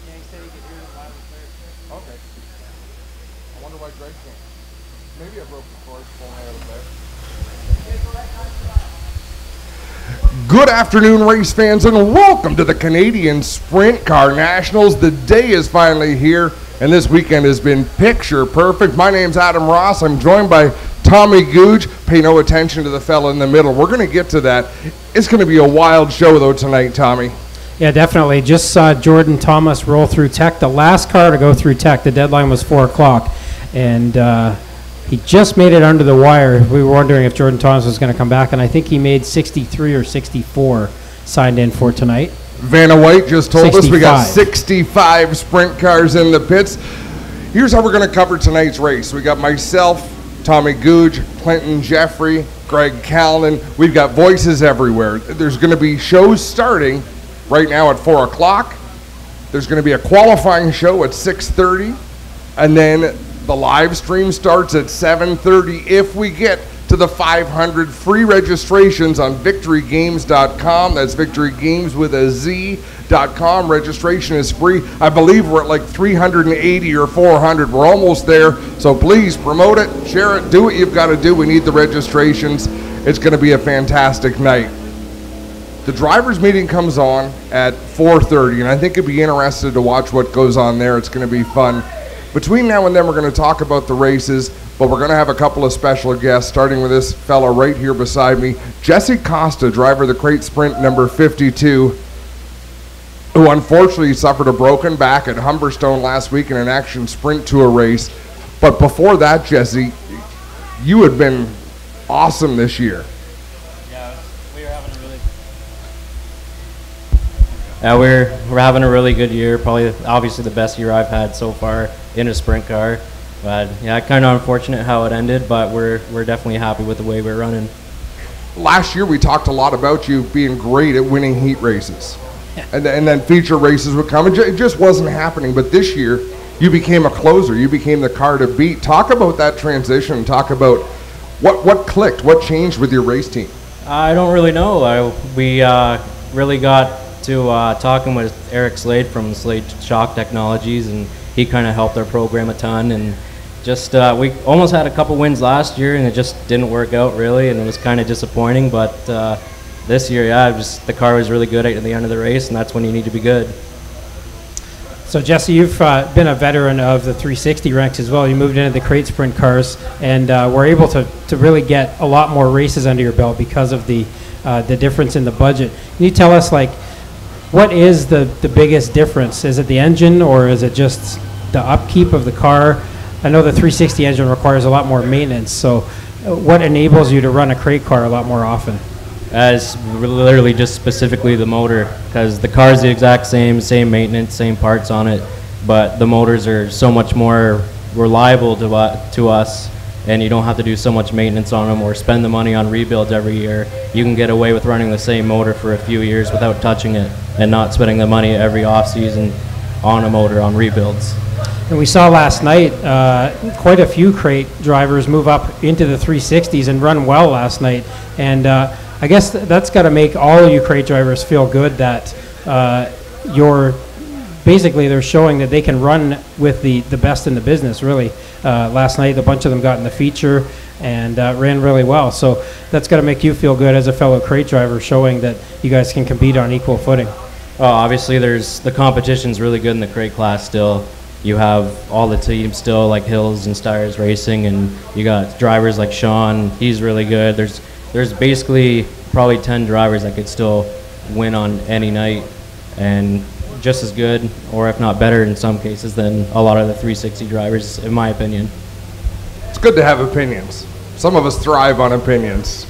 Yeah, he said he could hear the live and clear. Okay. I wonder why Greg can't. Maybe I broke the cord pulling out of there. Good afternoon, race fans, and welcome to the Canadian Sprint Car Nationals. The day is finally here, and this weekend has been picture perfect. My name's Adam Ross. I'm joined by Tommy Googe. Pay no attention to the fella in the middle. We're going to get to that. It's going to be a wild show, though, tonight, Tommy. Yeah, definitely. Just saw Jordan Thomas roll through tech. The last car to go through tech, the deadline was 4 o'clock, and he just made it under the wire. We were wondering if Jordan Thomas was going to come back, and I think he made 63 or 64 signed in for tonight. Vanna White just told 65. us we got 65 sprint cars in the pits. Here's how we're going to cover tonight's race. We got myself, Tommy Googe, Clinton Jeffrey, Greg Callan. We've got voices everywhere. There's going to be shows starting right now at 4 o'clock. There's going to be a qualifying show at 6:30, and then the live stream starts at 7:30 if we get to the 500 free registrations on victorygames.com. That's victorygames with a Z.com. Registration is free. I believe we're at like 380 or 400. We're almost there. So please promote it, share it, do what you've got to do. We need the registrations. It's going to be a fantastic night. The drivers' meeting comes on at 4:30, and I think you'd be interested to watch what goes on there. It's going to be fun. Between now and then, we're going to talk about the races, but we're going to have a couple of special guests, starting with this fella right here beside me, Jesse Costa, driver of the Crate Sprint number 52, who unfortunately suffered a broken back at Humberstone last week in an Action Sprint Tour race. But before that, Jesse, you had been awesome this year. We're having a really good year, probably obviously the best year I've had so far in a sprint car. But yeah, kind of unfortunate how it ended, but we're definitely happy with the way we're running. Last year we talked a lot about you being great at winning heat races. And then feature races would come. It just wasn't happening. But this year you became a closer. You became the car to beat. Talk about that transition. Talk about what clicked, what changed with your race team. I don't really know. We really got to talking with Eric Slade from Slade Shock Technologies, and he kind of helped our program a ton. And just we almost had a couple wins last year, and it just didn't work out really, and it was kind of disappointing. But this year, yeah, the car was really good at the end of the race, and that's when you need to be good. So Jesse, you've been a veteran of the 360 ranks as well. You moved into the Crate Sprint cars, and were able to really get a lot more races under your belt because of the difference in the budget. Can you tell us, like, what is the biggest difference? Is it the engine, or is it just the upkeep of the car? I know the 360 engine requires a lot more maintenance, so what enables you to run a crate car a lot more often? As literally just specifically the motor, because the car is the exact same maintenance, same parts on it, but the motors are so much more reliable to us, and you don't have to do so much maintenance on them or spend the money on rebuilds every year. You can get away with running the same motor for a few years without touching it and not spending the money every off season on a motor on rebuilds. And we saw last night quite a few crate drivers move up into the 360s and run well last night. And I guess that's got to make all of you crate drivers feel good that basically they're showing that they can run with the best in the business, really. Last night, a bunch of them got in the feature and ran really well. So that's got to make you feel good as a fellow crate driver, showing that you guys can compete on equal footing. Well, obviously, the competition's really good in the crate class still. You have all the teams still, like Hills and Stires Racing, and you got drivers like Sean. He's really good. There's basically probably 10 drivers that could still win on any night, and just as good, or if not better in some cases, than a lot of the 360 drivers, in my opinion. It's good to have opinions. Some of us thrive on opinions.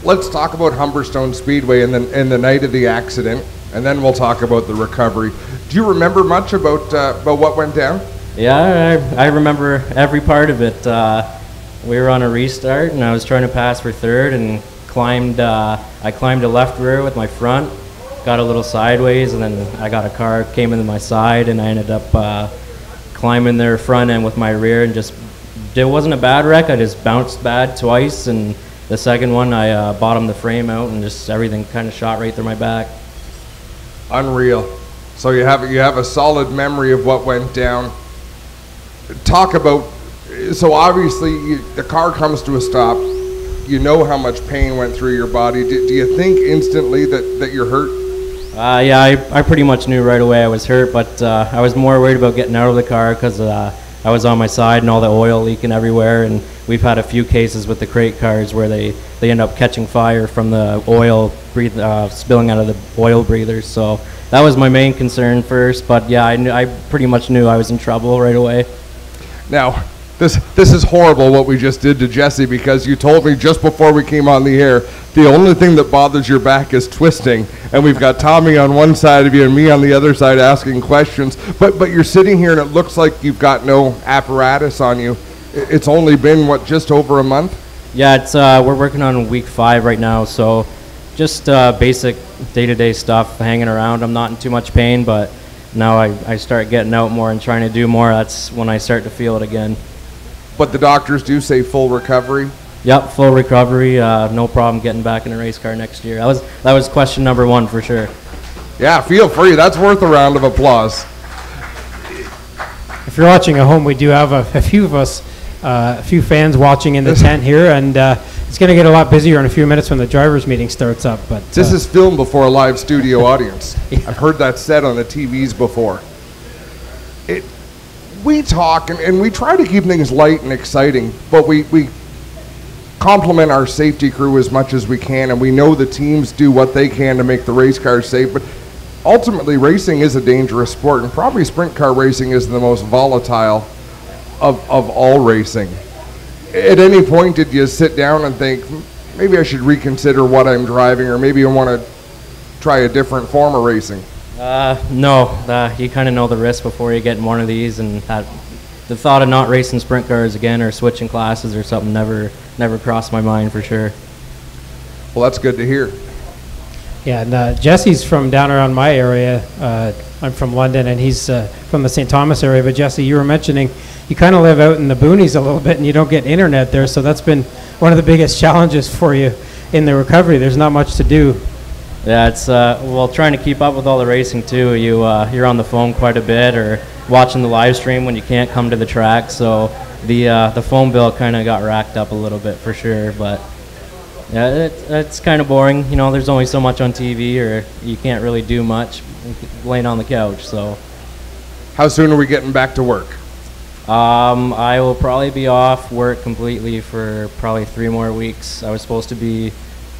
Let's talk about Humberstone Speedway and the night of the accident, and then we'll talk about the recovery. Do you remember much about what went down? Yeah, I remember every part of it. We were on a restart, and I was trying to pass for third, and I climbed a left rear with my front, got a little sideways, and then I got a car, came into my side, and I ended up climbing their front end with my rear, and it wasn't a bad wreck. I just bounced bad twice, and the second one I bottomed the frame out, and just everything kind of shot right through my back. Unreal. So you have a solid memory of what went down. Talk about, so obviously the car comes to a stop. You know how much pain went through your body. Do you think instantly that you're hurt? Yeah, I pretty much knew right away I was hurt, but I was more worried about getting out of the car because I was on my side and all the oil leaking everywhere, and we've had a few cases with the crate cars where they end up catching fire from the oil spilling out of the oil breathers. So that was my main concern first, but yeah, I pretty much knew I was in trouble right away. Now, this is horrible what we just did to Jesse, because you told me just before we came on the air the only thing that bothers your back is twisting, and we've got Tommy on one side of you and me on the other side asking questions, but you're sitting here and it looks like you've got no apparatus on you. It's only been, what, just over a month? Yeah, it's we're working on week 5 right now, so just basic day-to-day stuff, hanging around. I'm not in too much pain, but now I start getting out more and trying to do more. That's when I start to feel it again. But the doctors do say full recovery? Yep, full recovery. No problem getting back in a race car next year. That was question number 1 for sure. Yeah, feel free. That's worth a round of applause. If you're watching at home, we do have a few of us, a few fans watching in the tent here, and it's going to get a lot busier in a few minutes when the drivers' meeting starts up. But this is filmed before a live studio audience. Yeah. I've heard that said on the TVs before. We talk and we try to keep things light and exciting, but we compliment our safety crew as much as we can, and we know the teams do what they can to make the race cars safe, but ultimately racing is a dangerous sport, and probably sprint car racing is the most volatile of all racing. At any point did you sit down and think, maybe I should reconsider what I'm driving, or maybe I want to try a different form of racing? No, you kind of know the risk before you get in one of these, and the thought of not racing sprint cars again or switching classes or something never crossed my mind for sure. Well, that's good to hear. Yeah, and Jesse's from down around my area. I'm from London, and he's from the St. Thomas area. But Jesse, you were mentioning you kind of live out in the boonies a little bit, and you don't get internet there, so that's been one of the biggest challenges for you in the recovery. There's not much to do. Yeah, it's well, trying to keep up with all the racing too. You're on the phone quite a bit, or watching the live stream when you can't come to the track. So the phone bill kind of got racked up a little bit for sure. But yeah, it's kind of boring. You know, there's only so much on TV, or you can't really do much laying on the couch. So, how soon are we getting back to work? I will probably be off work completely for probably 3 more weeks. I was supposed to be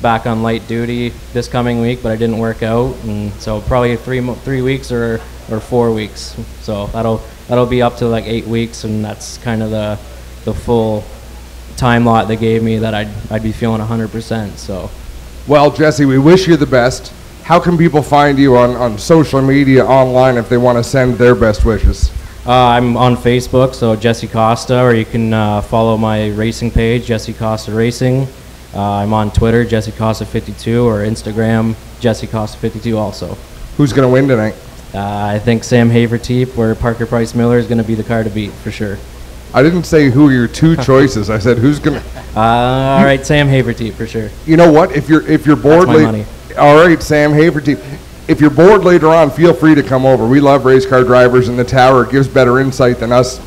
back on light duty this coming week, but I didn't work out, and so probably 3 weeks or 4 weeks. So that'll be up to like 8 weeks, and that's kind of the full time lot they gave me that I'd be feeling 100%. So, well, Jesse, we wish you the best. How can people find you on social media, online, if they want to send their best wishes? I'm on Facebook, so Jesse Costa, or you can follow my racing page, Jesse Costa Racing. I'm on Twitter, Jesse Costa 52, or Instagram, Jesse Costa 52 also. Who's going to win tonight? I think Sam Haverteep or Parker Price Miller is going to be the car to beat for sure. I didn't say who are your 2 choices. I said who's going to. All right, Sam Haverteep for sure. You know what? If you're bored, that's my money. All right, Sam Haverteep. If you're bored later on, feel free to come over. We love race car drivers in the tower. It gives better insight than us.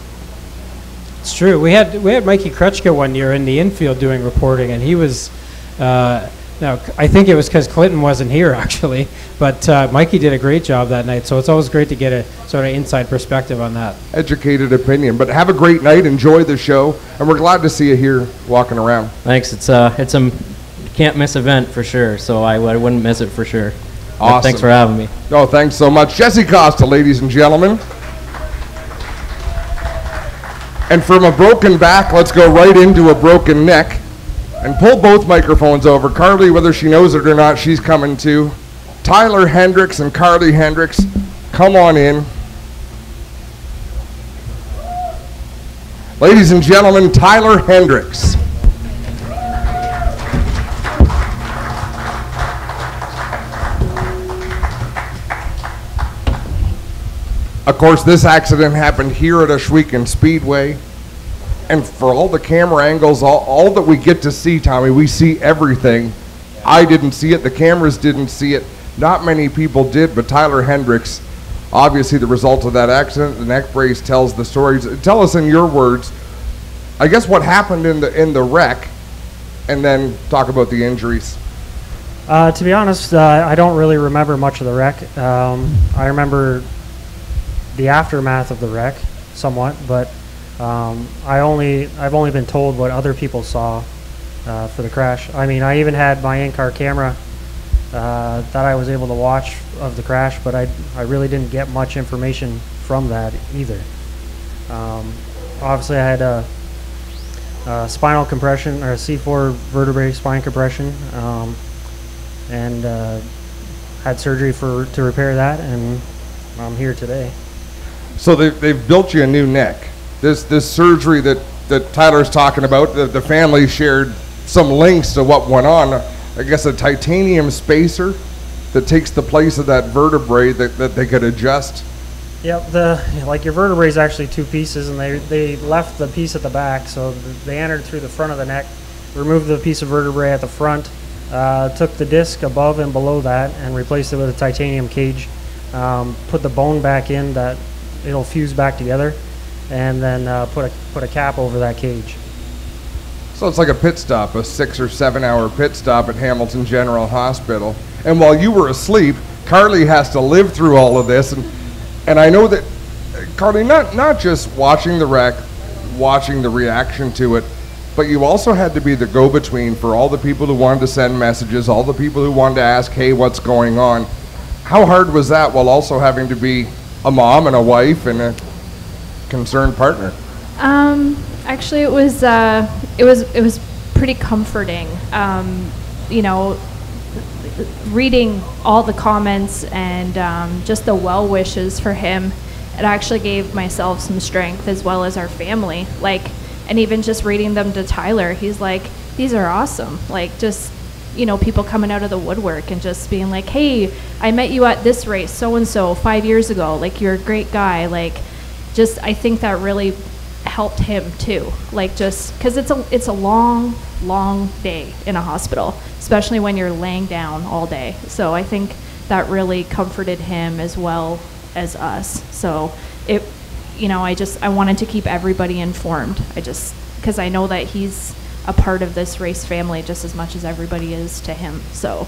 It's true. We had Mikey Krutchka one year in the infield doing reporting, and he was. Now I think it was because Clinton wasn't here actually, but Mikey did a great job that night. So it's always great to get a sort of inside perspective on that. Educated opinion. But have a great night. Enjoy the show, and we're glad to see you here walking around. Thanks. It's a can't miss event for sure. So I wouldn't miss it for sure. Awesome. Thanks for having me. Oh, thanks so much, Jesse Costa, ladies and gentlemen. And from a broken back, let's go right into a broken neck. And pull both microphones over. Carly, whether she knows it or not, she's coming too. Tyler Hendricks and Carly Hendricks, come on in. Ladies and gentlemen, Tyler Hendricks. Of course, this accident happened here at Ohsweken Speedway. And for all the camera angles, all that we get to see, Tommy, we see everything. I didn't see it. The cameras didn't see it. Not many people did, but Tyler Hendricks obviously the result of that accident. The neck brace tells the stories. Tell us in your words, I guess, what happened in the wreck, and then talk about the injuries. To be honest, I don't really remember much of the wreck. I remember the aftermath of the wreck somewhat, but I've only been told what other people saw for the crash. I mean, I even had my in-car camera that I was able to watch of the crash, but I really didn't get much information from that either. Obviously, I had a spinal compression, or a C4 vertebrae spine compression, and had surgery to repair that, and I'm here today. So they've built you a new neck. This surgery that Tyler's talking about, the family shared some links to what went on. I guess a titanium spacer that takes the place of that vertebrae that they could adjust. Yep, your vertebrae is actually two pieces, and they left the piece at the back, so they entered through the front of the neck, removed the piece of vertebrae at the front, took the disc above and below that and replaced it with a titanium cage, put the bone back in that it'll fuse back together, and then put a cap over that cage. So it's like a pit stop, a 6 or 7 hour pit stop at Hamilton General Hospital. And while you were asleep, Carly has to live through all of this, and I know that, Carly, not just watching the wreck, watching the reaction to it, but you also had to be the go-between for all the people who wanted to send messages, all the people who wanted to ask, hey, what's going on? How hard was that, while also having to be a mom and a wife and a concerned partner? Actually, it was pretty comforting. You know, reading all the comments and just the well wishes for him, it actually gave myself some strength, as well as our family. And even just reading them to Tyler, he's like, these are awesome. Just, you know, people coming out of the woodwork and just being like, hey, I met you at this race so-and-so 5 years ago. You're a great guy. I think that really helped him too. Just because it's a long day in a hospital, especially when you're laying down all day. So I think that really comforted him as well as us. So I wanted to keep everybody informed. Because I know that he's a part of this race family just as much as everybody is to him. So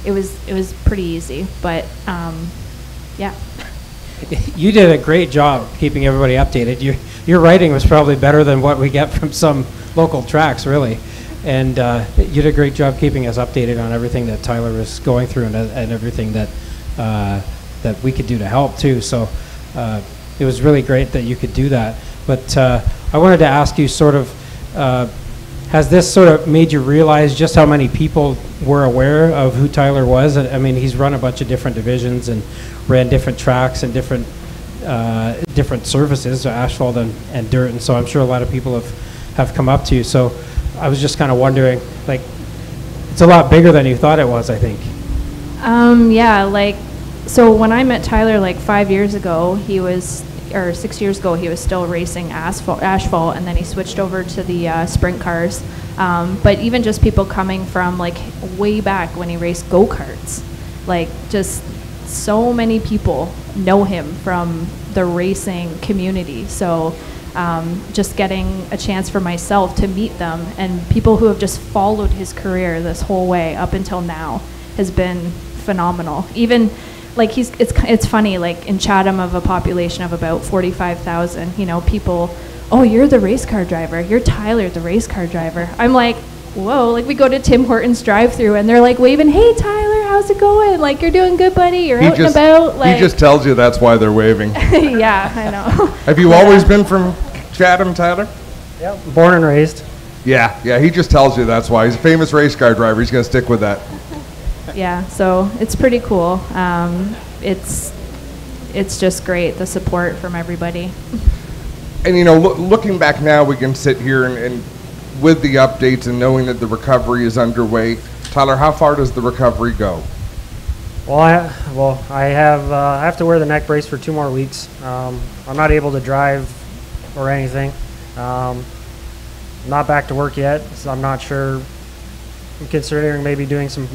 it was pretty easy, but yeah. You did a great job keeping everybody updated. Your writing was probably better than what we get from some local tracks, really. And you did a great job keeping us updated on everything that Tyler was going through and everything that we could do to help too. So it was really great that you could do that. But I wanted to ask you has this sort of made you realize just how many people were aware of who Tyler was? I mean, he's run a bunch of different divisions and ran different tracks and different surfaces, asphalt and dirt, and so I'm sure a lot of people have come up to you. So I was just kind of wondering, it's a lot bigger than you thought it was, I think. So when I met Tyler 5 years ago, 6 years ago, he was still racing asphalt, and then he switched over to the sprint cars. But even just people coming from way back when he raced go-karts, just so many people know him from the racing community. So just getting a chance for myself to meet them, and people who have just followed his career this whole way up until now, has been phenomenal. Even it's funny, in Chatham, of a population of about 45,000, people, oh, you're the race car driver, you're Tyler, the race car driver. I'm like, whoa, we go to Tim Hortons drive-through and they're waving, hey Tyler, how's it going? You're doing good, buddy, you're out and about. He just tells you that's why they're waving. Yeah, I know. Have you always been from Chatham, Tyler? Yep, born and raised. Yeah, he just tells you that's why. He's a famous race car driver, he's going to stick with that. Yeah, so it's pretty cool. It's just great, the support from everybody. And looking back now, we can sit here and with the updates and knowing that the recovery is underway. Tyler, how far does the recovery go? Well, I have to wear the neck brace for 2 more weeks. I'm not able to drive or anything. I'm not back to work yet, so I'm not sure. I'm considering maybe doing some.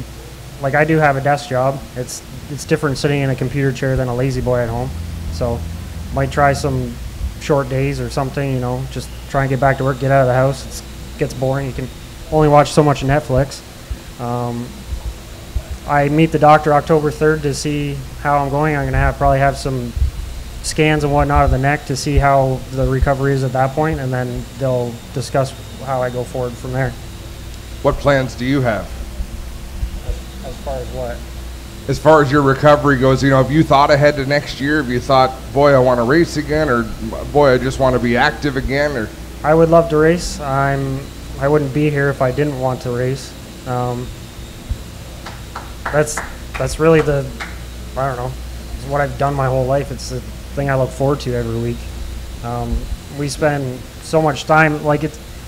I do have a desk job. It's different sitting in a computer chair than a lazy boy at home. So might try some short days or something, you know, just try and get back to work, get out of the house. It gets boring. You can only watch so much Netflix. I meet the doctor October 3rd to see how I'm going. I'm going to probably have some scans and whatnot of the neck to see how the recovery is at that point, and then they'll discuss how I go forward from there. What plans do you have? As far as what? As far as your recovery goes, you know, have you thought ahead to next year? Have you thought, boy, I want to race again, or boy, I just want to be active again? Or I would love to race. I wouldn't be here if I didn't want to race. That's really I don't know, it's what I've done my whole life. It's the thing I look forward to every week. We spend so much time,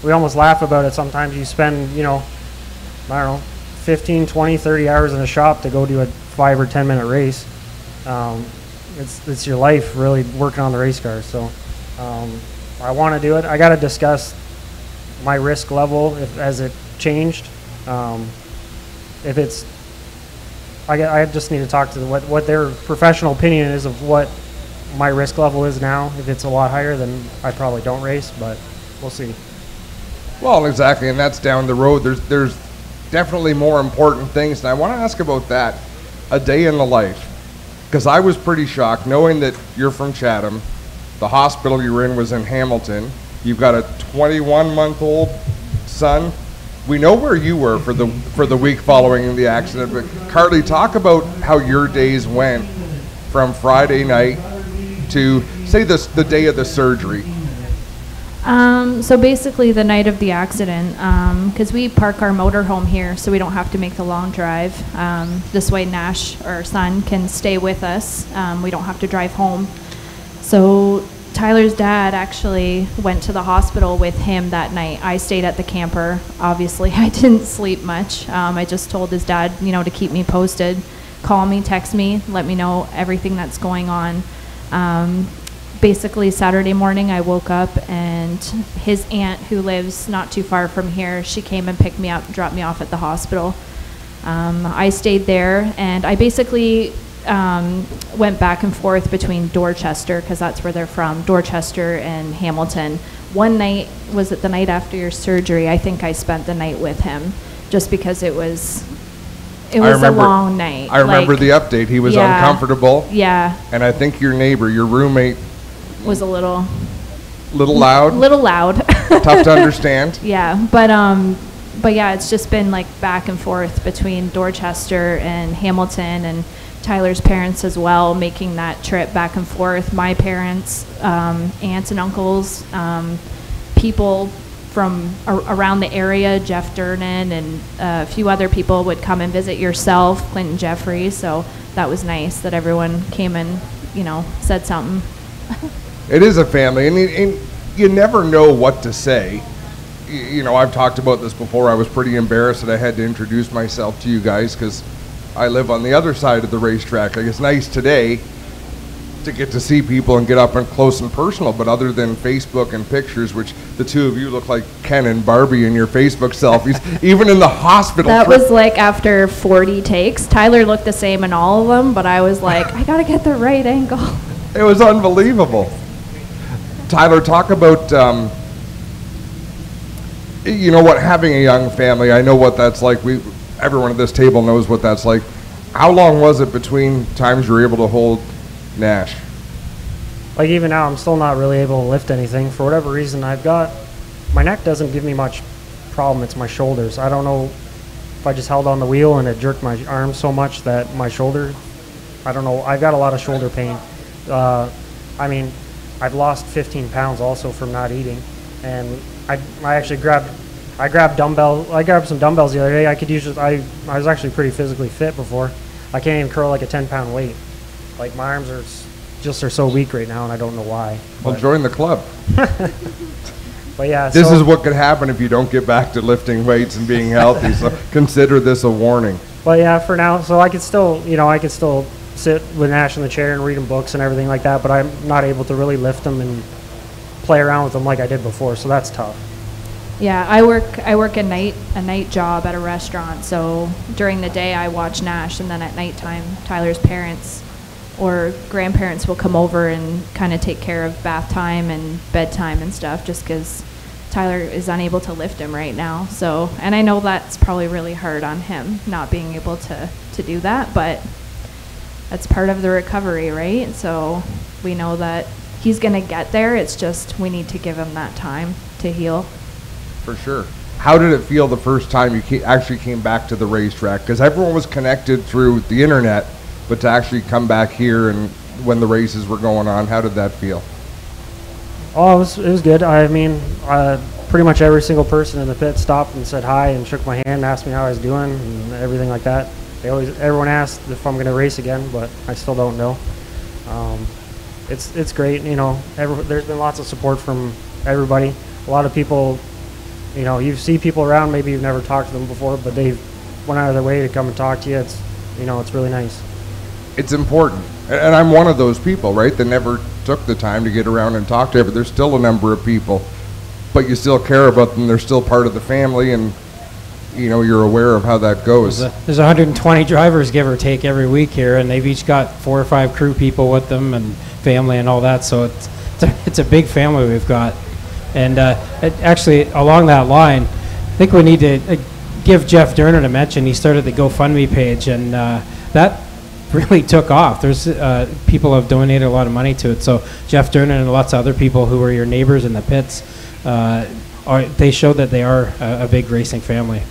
we almost laugh about it sometimes. You spend, you know, I don't know, 15, 20, 30 hours in a shop to go do a 5 or 10 minute race. It's your life really working on the race car. So I want to do it. I got to discuss my risk level as it changed. If it's, I just need to talk to what their professional opinion is of what my risk level is now. If it's a lot higher, then I probably don't race, but we'll see. well, exactly, and that's down the road. There's definitely more important things, and I want to ask about that. A day in the life, because I was pretty shocked knowing that you're from Chatham. The hospital you're in was in Hamilton. You've got a 21-month-old son. We know where you were for the week following the accident, but Carly, talk about how your days went from Friday night to, say, the day of the surgery. So basically the night of the accident, because we park our motorhome here so we don't have to make the long drive. This way Nash, our son, can stay with us. We don't have to drive home. So Tyler's dad actually went to the hospital with him that night. I stayed at the camper. Obviously, I didn't sleep much. I just told his dad, you know, to keep me posted. Call me, text me, let me know everything that's going on. Basically, Saturday morning, I woke up and his aunt, who lives not too far from here, she came and picked me up, dropped me off at the hospital. I stayed there, and I basically went back and forth between Dorchester, because that's where they're from, Dorchester and Hamilton. One night, was it the night after your surgery? I think I spent the night with him, just because it was a long night. I remember the update. He was uncomfortable. Yeah. And I think your neighbor, your roommate, was a little loud. Little loud. Tough to understand. Yeah, but yeah, it's just been like back and forth between Dorchester and Hamilton, and Tyler's parents as well, making that trip back and forth. My parents, aunts and uncles, people from around the area, Jeff Durnan and a few other people would come and visit yourself, Clinton Jeffrey. So that was nice that everyone came and, you know, said something. It is a family, and you never know what to say. You know, I've talked about this before. I was pretty embarrassed that I had to introduce myself to you guys because I live on the other side of the racetrack. Like, it's nice today to get to see people and get up and close and personal, but other than Facebook and pictures, which the two of you look like Ken and Barbie in your Facebook selfies, even in the hospital. That was like after 40 takes. Tyler looked the same in all of them, but I was like, I gotta get the right angle. It was unbelievable. Tyler, talk about, you know what, having a young family. I know what that's like. Everyone at this table knows what that's like. How long was it between times you were able to hold Nash? Like even now, I'm still not really able to lift anything. For whatever reason, my neck doesn't give me much problem. It's my shoulders. I don't know if I just held on the wheel and it jerked my arm so much that my shoulder, I don't know. I've got a lot of shoulder pain. I mean, I've lost 15 pounds also from not eating, and I actually grabbed dumbbells. I grabbed some dumbbells the other day. I was actually pretty physically fit before. I can't even curl like a 10-pound weight. Like my arms are so weak right now, and I don't know why. Well, join the club. But yeah, this is what could happen if you don't get back to lifting weights and being healthy. So consider this a warning. But yeah, for now, so I could still sit with Nash in the chair and read him books and everything like that, but I'm not able to really lift them and play around with them like I did before, so that's tough. Yeah, I work a night job at a restaurant, so during the day I watch Nash, and then at nighttime Tyler's parents or grandparents will come over and kind of take care of bath time and bedtime and stuff, just because Tyler is unable to lift him right now. So, and I know that's probably really hard on him, not being able to do that, but that's part of the recovery, right? So we know that he's going to get there. It's just we need to give him that time to heal. For sure. How did it feel the first time you actually came back to the racetrack? Because everyone was connected through the internet, but to actually come back here and when the races were going on, how did that feel? Oh, it was good. I mean, pretty much every single person in the pit stopped and said hi and shook my hand and asked me how I was doing and everything like that. Everyone asked if I'm going to race again, but I still don't know. It's great, you know. There's been lots of support from everybody. A lot of people, you know, you see people around, maybe you've never talked to them before, but they went out of their way to come and talk to you. It's, you know, it's really nice. It's important. And I'm one of those people, right, that never took the time to get around and talk to everyone. There's still a number of people, but you still care about them. They're still part of the family, and, you know, you're aware of how that goes. There's 120 drivers, give or take, every week here, and they've each got 4 or 5 crew people with them and family and all that. So it's a big family we've got. And actually, along that line, I think we need to give Jeff Durner a mention. He started the GoFundMe page, and that really took off. There's people have donated a lot of money to it. So Jeff Durner and lots of other people who were your neighbors in the pits, they show that they are a big racing family.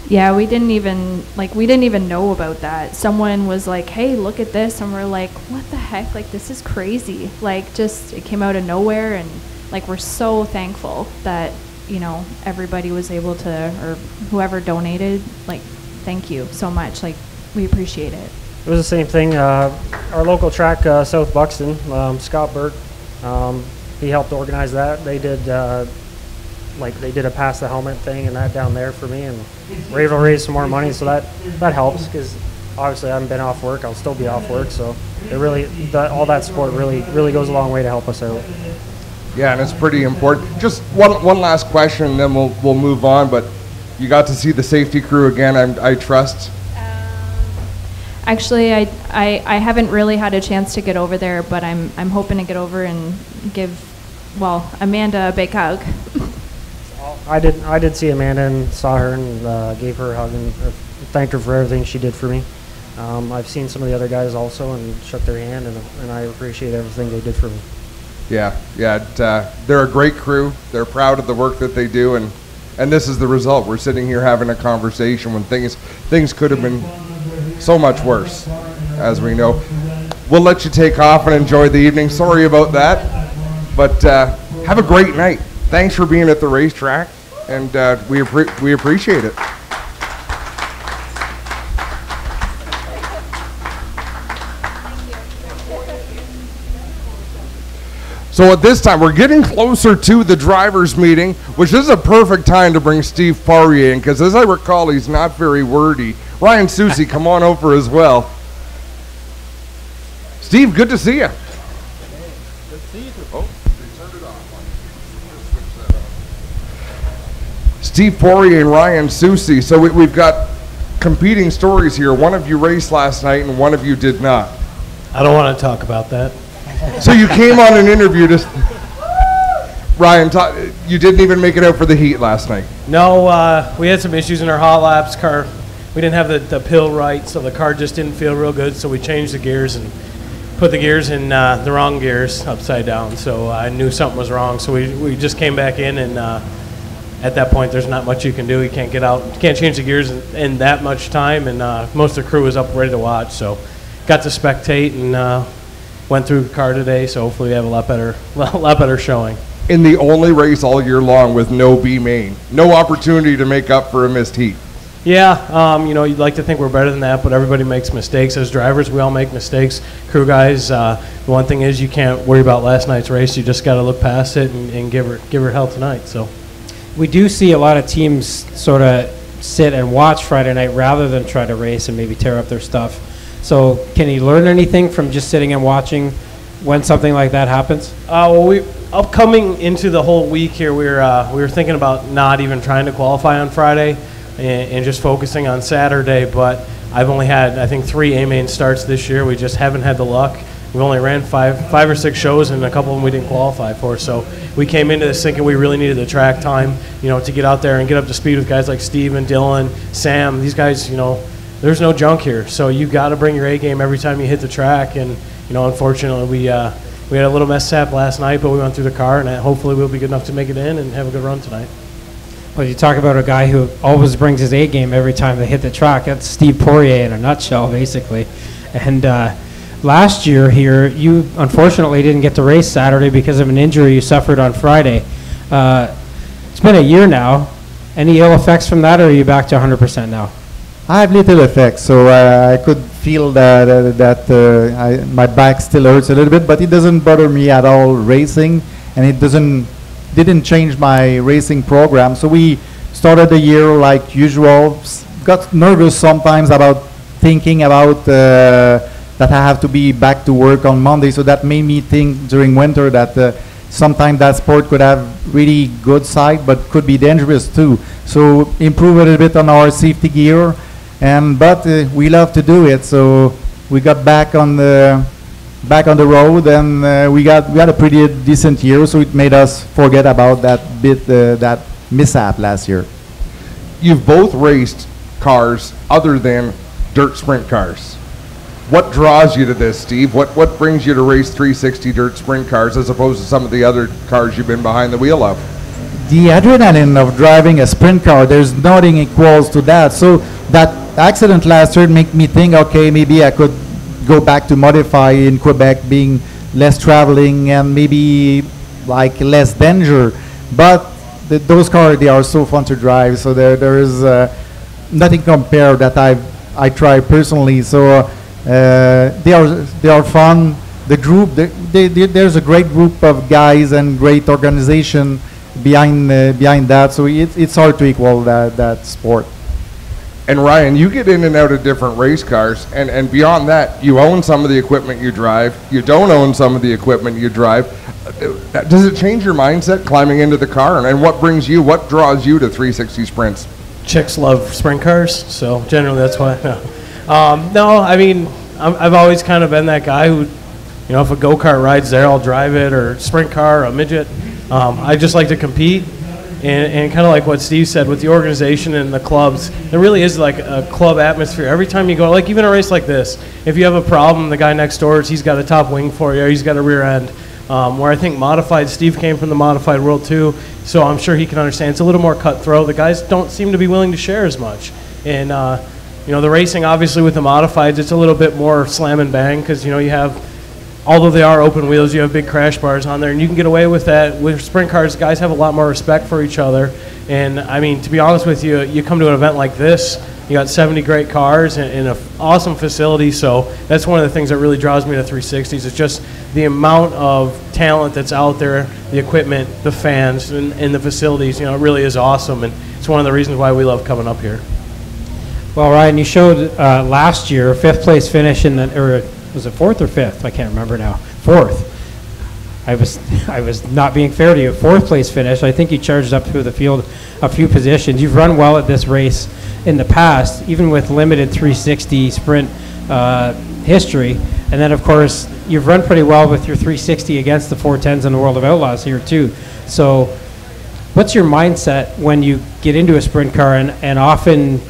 Yeah, we didn't even know about that. Someone was like, hey, look at this, and we're like, what the heck, like, this is crazy. Like, just, it came out of nowhere, and like, we're so thankful that, you know, everybody was able to, or whoever donated, like, thank you so much. Like, we appreciate it. It was the same thing. Our local track, South Buxton, Scott Burke, he helped organize that. They did they did a pass the helmet thing and that down there for me, and we're able to raise some more money, so that helps, because obviously I haven't been off work. I'll still be off work, so it really, all that support really goes a long way to help us out. Yeah, and it's pretty important. Just one last question, and then we'll move on. But you got to see the safety crew again, I trust. Actually, I haven't really had a chance to get over there, but I'm hoping to get over and give, Amanda a big hug. I did see Amanda and saw her and gave her a hug and thanked her for everything she did for me. I've seen some of the other guys also and shook their hand, and I appreciate everything they did for me. Yeah, they're a great crew. They're proud of the work that they do, and this is the result. We're sitting here having a conversation when things could have been so much worse, as we know. We'll let you take off and enjoy the evening. Sorry about that, but have a great night. Thanks for being at the racetrack, and we appreciate it. So at this time, we're getting closer to the drivers' meeting, which is a perfect time to bring Steve Poirier in, because as I recall, he's not very wordy. Ryan Susie, come on over as well. Steve, good to see you. Good to see you. Oh, they turned it off. Steve Poirier and Ryan Susie. So we've got competing stories here. One of you raced last night and one of you did not. I don't want to talk about that. So you came on an interview to... Ryan, you didn't even make it out for the heat last night. No, we had some issues in our hot laps car. We didn't have the pill right, so the car just didn't feel real good. So we changed the gears and put the gears in the wrong gears upside down. So I knew something was wrong. So we just came back in, and at that point, there's not much you can do. You can't get out, you can't change the gears in that much time. And most of the crew was up ready to watch. So got to spectate and went through the car today. So hopefully we have a lot better showing. In the only race all year long with no B main, no opportunity to make up for a missed heat. Yeah, you'd like to think we're better than that, but everybody makes mistakes. As drivers, we all make mistakes. Crew guys, the one thing is you can't worry about last night's race. You just got to look past it and give her hell tonight. So, we do see a lot of teams sort of sit and watch Friday night rather than try to race and maybe tear up their stuff. So, can you learn anything from just sitting and watching when something like that happens? Upcoming into the whole week here, we were thinking about not even trying to qualify on Friday and just focusing on Saturday. But I've only had, I think, 3 A-main starts this year. We just haven't had the luck. We've only ran five or six shows, and a couple of them we didn't qualify for. So we came into this thinking we really needed the track time, to get out there and get up to speed with guys like Steve and Dylan, Sam. These guys, there's no junk here. So you got to bring your A game every time you hit the track. And unfortunately, we had a little mishap last night, but we went through the car, and hopefully we'll be good enough to make it in and have a good run tonight. Well, you talk about a guy who always brings his A game every time they hit the track. That's Steve Poirier in a nutshell, basically. And last year here, you unfortunately didn't get to race Saturday because of an injury you suffered on Friday. It's been a year now. Any ill effects from that, or are you back to 100% now? I have little effects, so I could feel that my back still hurts a little bit, but it doesn't bother me at all racing, and it didn't change my racing program. So we started the year like usual. Got nervous sometimes about thinking about that I have to be back to work on Monday. So that made me think during winter that sometimes that sport could have really good side, but could be dangerous too. So improve a little bit on our safety gear, but we love to do it. So we got back on the road, and we had a pretty decent year. So it made us forget about that mishap last year. You've both raced cars other than dirt sprint cars. What draws you to this, Steve? What brings you to race 360 dirt sprint cars as opposed to some of the other cars you've been behind the wheel of? The adrenaline of driving a sprint car, there's nothing equals to that. So that accident last year made me think, okay, maybe I could go back to modify in Quebec, being less traveling and maybe like less danger. But those cars, they are so fun to drive. So there is nothing compared that I tried personally. So they are fun. The group, there's a great group of guys and great organization behind that. So it's hard to equal that sport. And Ryan, you get in and out of different race cars, and beyond that, you own some of the equipment you drive. You don't own some of the equipment you drive. Does it change your mindset climbing into the car? And what draws you to 360 sprints? Chicks love sprint cars, so generally that's why. No, I mean, I've always kind of been that guy who, if a go-kart ride's there, I'll drive it, or sprint car, or a midget. I just like to compete. And kind of like what Steve said, with the organization and the clubs, there really is like a club atmosphere. Every time you go, like even a race like this, if you have a problem, the guy next door, he's got a top wing for you, or he's got a rear end. Where I think modified, Steve came from the modified world too, so I'm sure he can understand. It's a little more cutthroat. The guys don't seem to be willing to share as much. And, the racing, obviously with the modifieds, it's a little bit more slam and bang because, you have, although they are open wheels, you have big crash bars on there, and you can get away with that. With sprint cars, guys have a lot more respect for each other. And, I mean, to be honest with you, you come to an event like this, you got 70 great cars and an awesome facility, so that's one of the things that really draws me to 360s. It's just the amount of talent that's out there, the equipment, the fans, and the facilities. It really is awesome, and it's one of the reasons why we love coming up here. Well, Ryan, you showed last year a 5th place finish or was it 4th or 5th? I can't remember now. 4th. I was not being fair to you. 4th place finish. I think you charged up through the field a few positions. You've run well at this race in the past, even with limited 360 sprint history. And then, of course, you've run pretty well with your 360 against the 410s in the World of Outlaws here, too. So what's your mindset when you get into a sprint car and often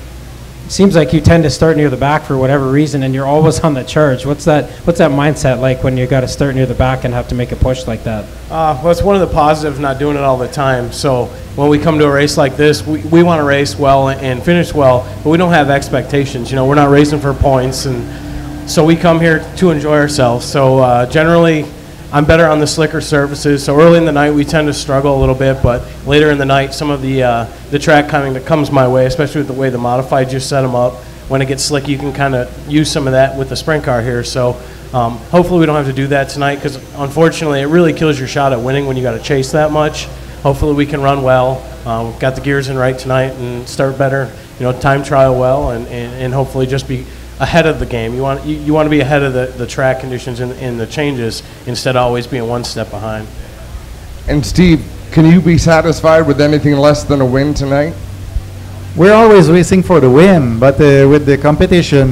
seems like you tend to start near the back for whatever reason, and you're always on the charge? What's that mindset like when you got to start near the back and have to make a push like that? Well, it's one of the positives not doing it all the time. So when we come to a race like this, we want to race well and finish well, but we don't have expectations. We're not racing for points, and so we come here to enjoy ourselves. So generally, I'm better on the slicker surfaces. So early in the night, we tend to struggle a little bit, but later in the night, some of the track timing that comes my way, especially with the way the modified just set them up, when it gets slick, you can kind of use some of that with the sprint car here. So hopefully we don't have to do that tonight, because unfortunately, it really kills your shot at winning when you got to chase that much. Hopefully we can run well, got the gears in right tonight, and start better, time trial well, and hopefully just be ahead of the game. You want to be ahead of the track conditions and the changes instead of always being one step behind. And Steve, can you be satisfied with anything less than a win tonight? we're always racing for the win, but with the competition,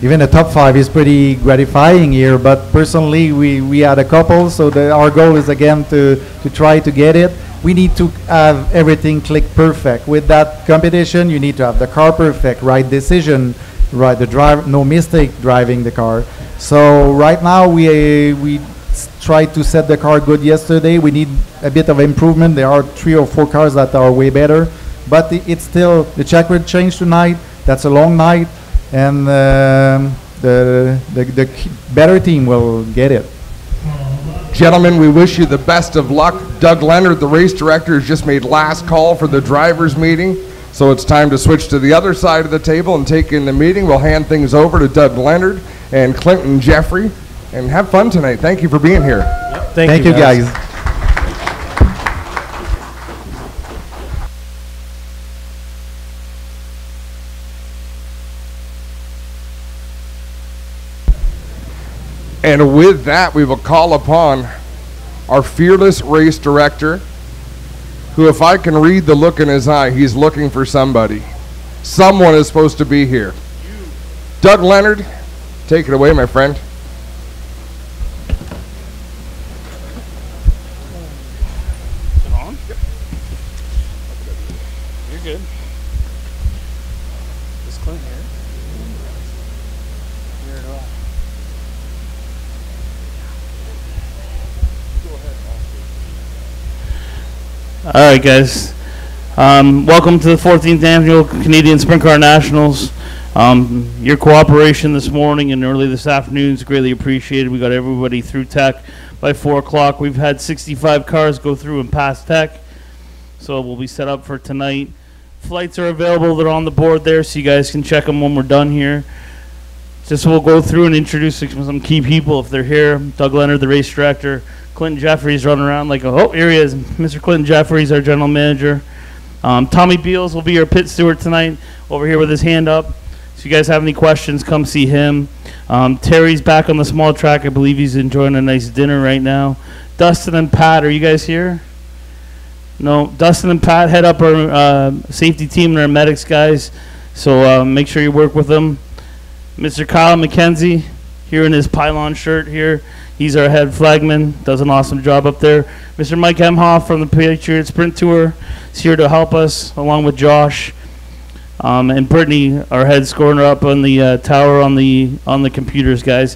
even the top 5 is pretty gratifying here. But personally, we had a couple, so our goal is again to try to get it. We need to have everything click perfect. With that competition, you need to have the car perfect, right decision, right the drive, no mistake driving the car. So right now we tried to set the car good yesterday. We need a bit of improvement. There are 3 or 4 cars that are way better, but it's still the track will change tonight. That's a long night, and the better team will get it. Gentlemen, we wish you the best of luck. Doug Leonard, the race director, has just made last call for the drivers' meeting. So it's time to switch to the other side of the table and take in the meeting. We'll hand things over to Doug Leonard and Clinton Jeffrey. And have fun tonight. Thank you for being here. Yep. Thank you, guys. And with that, we will call upon our fearless race director, who, if I can read the look in his eye, he's looking for somebody. Someone is supposed to be here. Doug Leonard, take it away, my friend. Is it on? Yep. You're good. Is Clint here? Here it all. All right, guys. Welcome to the 14th Annual Canadian Sprint Car Nationals. Your cooperation this morning and early this afternoon is greatly appreciated. We got everybody through tech by 4 o'clock. We've had 65 cars go through and pass tech, so we'll be set up for tonight. Flights are available. They're on the board there, so you guys can check them when we're done here. Just we'll go through and introduce some key people if they're here. Doug Leonard, the race director. Clinton Jeffries running around like, oh, here he is. Mr. Clinton Jeffries, our general manager. Tommy Beals will be our pit steward tonight, over here with his hand up. So if you guys have any questions, come see him. Terry's back on the small track. I believe he's enjoying a nice dinner right now. Dustin and Pat, are you guys here? No, Dustin and Pat head up our safety team and our medics guys. So make sure you work with them. Mr. Kyle McKenzie, here in his pylon shirt here. He's our head flagman, does an awesome job up there. Mr. Mike Emhoff from the Patriot Sprint Tour is here to help us, along with Josh. And Brittany, our head scorer, up on the tower on the computers, guys.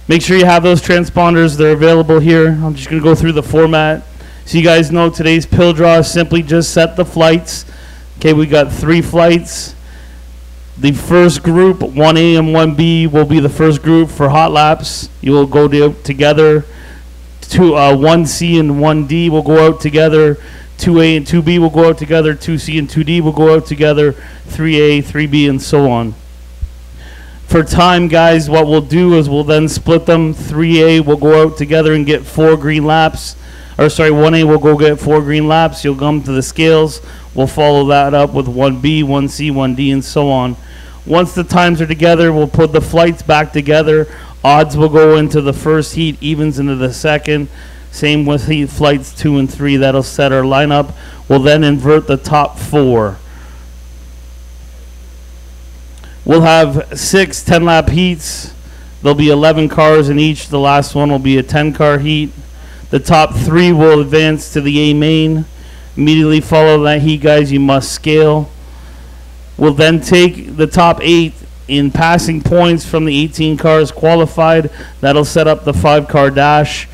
Make sure you have those transponders. They're available here. I'm just going to go through the format. So you guys know today's pill draw is simply just set the flights. Okay, we got 3 flights. The first group, 1A and 1B, will be the first group for hot laps. You will go together. 1C and 1D will go out together. 2A and 2B will go out together. 2C and 2D will go out together. 3A, 3B, and so on. For time, guys, what we'll do is we'll then split them. 3A will go out together and get 4 green laps. Or sorry, 1A will go get 4 green laps. You'll come to the scales. We'll follow that up with 1B, 1C, 1D, and so on. Once the times are together, we'll put the flights back together. Odds will go into the first heat, evens into the second. Same with heat flights 2 and 3. That'll set our lineup. We'll then invert the top 4. We'll have 6 10-lap heats. There'll be 11 cars in each. The last one will be a 10-car heat. The top 3 will advance to the A main. Immediately follow that heat, guys. You must scale. We'll then take the top 8 in passing points from the 18 cars qualified. That'll set up the 5-car dash.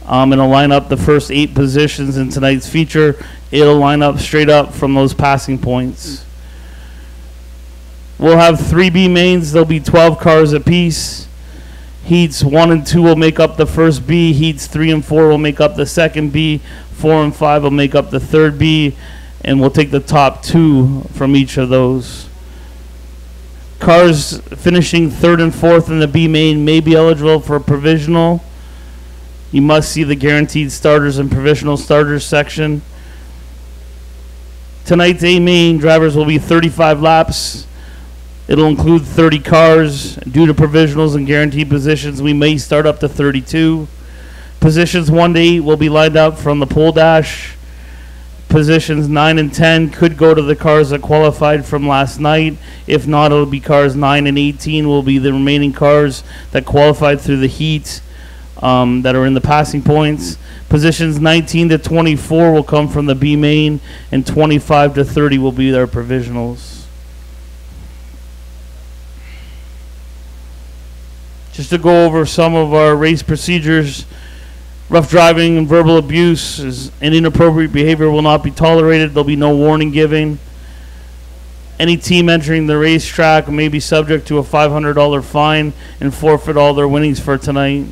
And it'll line up the first 8 positions in tonight's feature. It'll line up straight up from those passing points. We'll have 3B mains. There'll be 12 cars apiece. Heats 1 and 2 will make up the first B. Heats 3 and 4 will make up the second B. 4 and 5 will make up the third B. And we'll take the top 2 from each of those. Cars finishing 3rd and 4th in the B main may be eligible for a provisional. You must see the guaranteed starters and provisional starters section. Tonight's A main drivers will be 35 laps. It'll include 30 cars. Due to provisionals and guaranteed positions, we may start up to 32. Positions 1 to 8 will be lined up from the pole dash. Positions 9 and 10 could go to the cars that qualified from last night. If not, it'll be cars 9 and 18 will be the remaining cars that qualified through the heat that are in the passing points. Positions 19 to 24 will come from the B main, and 25 to 30 will be their provisionals. Just to go over some of our race procedures, rough driving and verbal abuse and inappropriate behavior will not be tolerated. There'll be no warning given. Any team entering the racetrack may be subject to a $500 fine and forfeit all their winnings for tonight.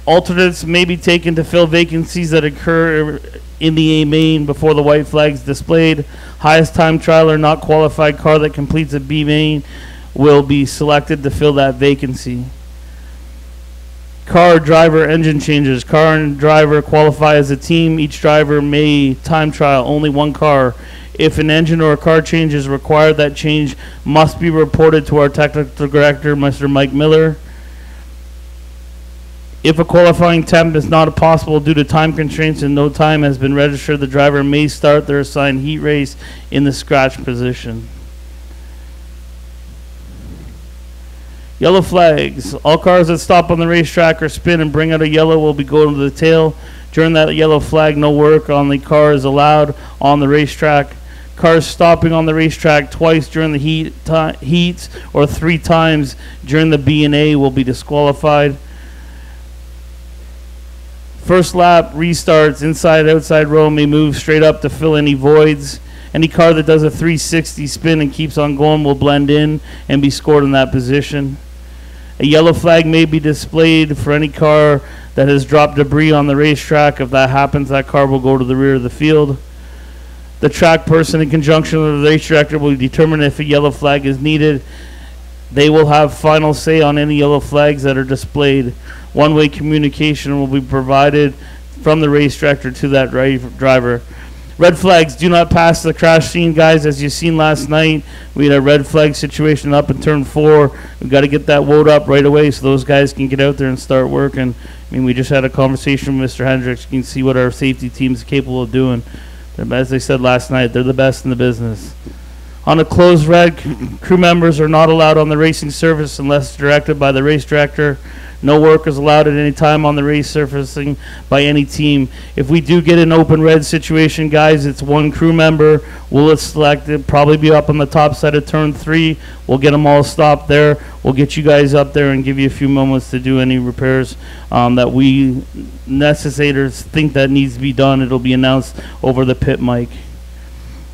Alternates may be taken to fill vacancies that occur in the A main before the white flag is displayed. Highest time trial or not qualified car that completes a B main will be selected to fill that vacancy. Car, driver, engine changes. Car and driver qualify as a team. Each driver may time trial only one car. If an engine or a car change is required, that change must be reported to our technical director, Mr. Mike Miller. If a qualifying temp is not possible due to time constraints and no time has been registered, the driver may start their assigned heat race in the scratch position. Yellow flags. All cars that stop on the racetrack or spin and bring out a yellow will be going to the tail. During that yellow flag, no work on the car is allowed on the racetrack. Cars stopping on the racetrack twice during the heats or 3 times during the B and A will be disqualified. First lap restarts, inside outside row may move straight up to fill any voids. Any car that does a 360 spin and keeps on going will blend in and be scored in that position. A yellow flag may be displayed for any car that has dropped debris on the racetrack. If that happens, that car will go to the rear of the field. The track person, in conjunction with the race director, will determine if a yellow flag is needed. They will have final say on any yellow flags that are displayed. One-way communication will be provided from the race director to that driver. Red flags, do not pass the crash scene, guys. As you've seen last night, we had a red flag situation up in turn 4. We've got to get that woad up right away so those guys can get out there and start working. I mean, we just had a conversation with Mr. Hendricks. You can see what our safety team is capable of doing. As I said last night, they're the best in the business. On a closed red, crew members are not allowed on the racing surface unless directed by the race director. No work is allowed at any time on the race surfacing by any team. If we do get an open red situation, guys, it's one crew member. We'll select it, probably be up on the top side of turn 3. We'll get them all stopped there. We'll get you guys up there and give you a few moments to do any repairs that we necessators think that needs to be done. It'll be announced over the pit mic.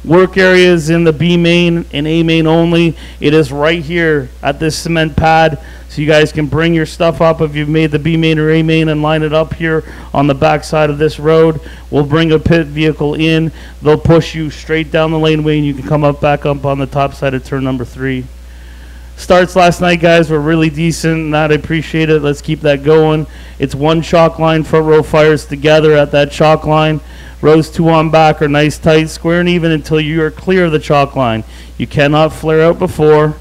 Work areas in the B main and A main only. It is right here at this cement pad, so you guys can bring your stuff up if you've made the B main or A main and line it up here on the back side of this road. We'll bring a pit vehicle in. They'll push you straight down the laneway and you can come back up on the top side of turn number 3. Starts last night, guys, were really decent, and I appreciate it. Let's keep that going. It's one chalk line, front row fires together at that chalk line. Rows 2 on back are nice, tight, square and even until you are clear of the chalk line. You cannot flare out before.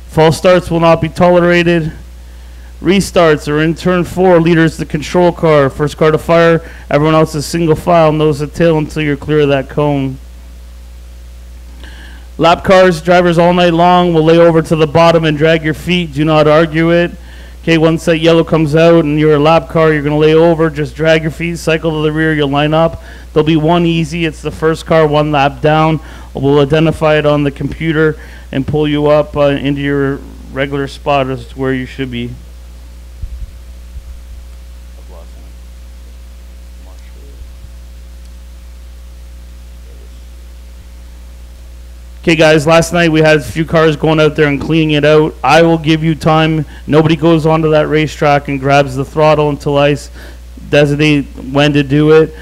False starts will not be tolerated. Restarts are in turn 4. Leaders the control car. First car to fire. Everyone else is single file. Nose to tail until you're clear of that cone. Lap cars, drivers all night long will lay over to the bottom and drag your feet. Do not argue it. Okay, once that yellow comes out and you're a lap car, you're going to lay over. Just drag your feet, cycle to the rear, you'll line up. There'll be one easy. It's the first car, 1 lap down. We'll identify it on the computer and pull you up into your regular spot as to where you should be. Okay, guys, last night we had a few cars going out there and cleaning it out. I will give you time. Nobody goes onto that racetrack and grabs the throttle until I designate when to do it.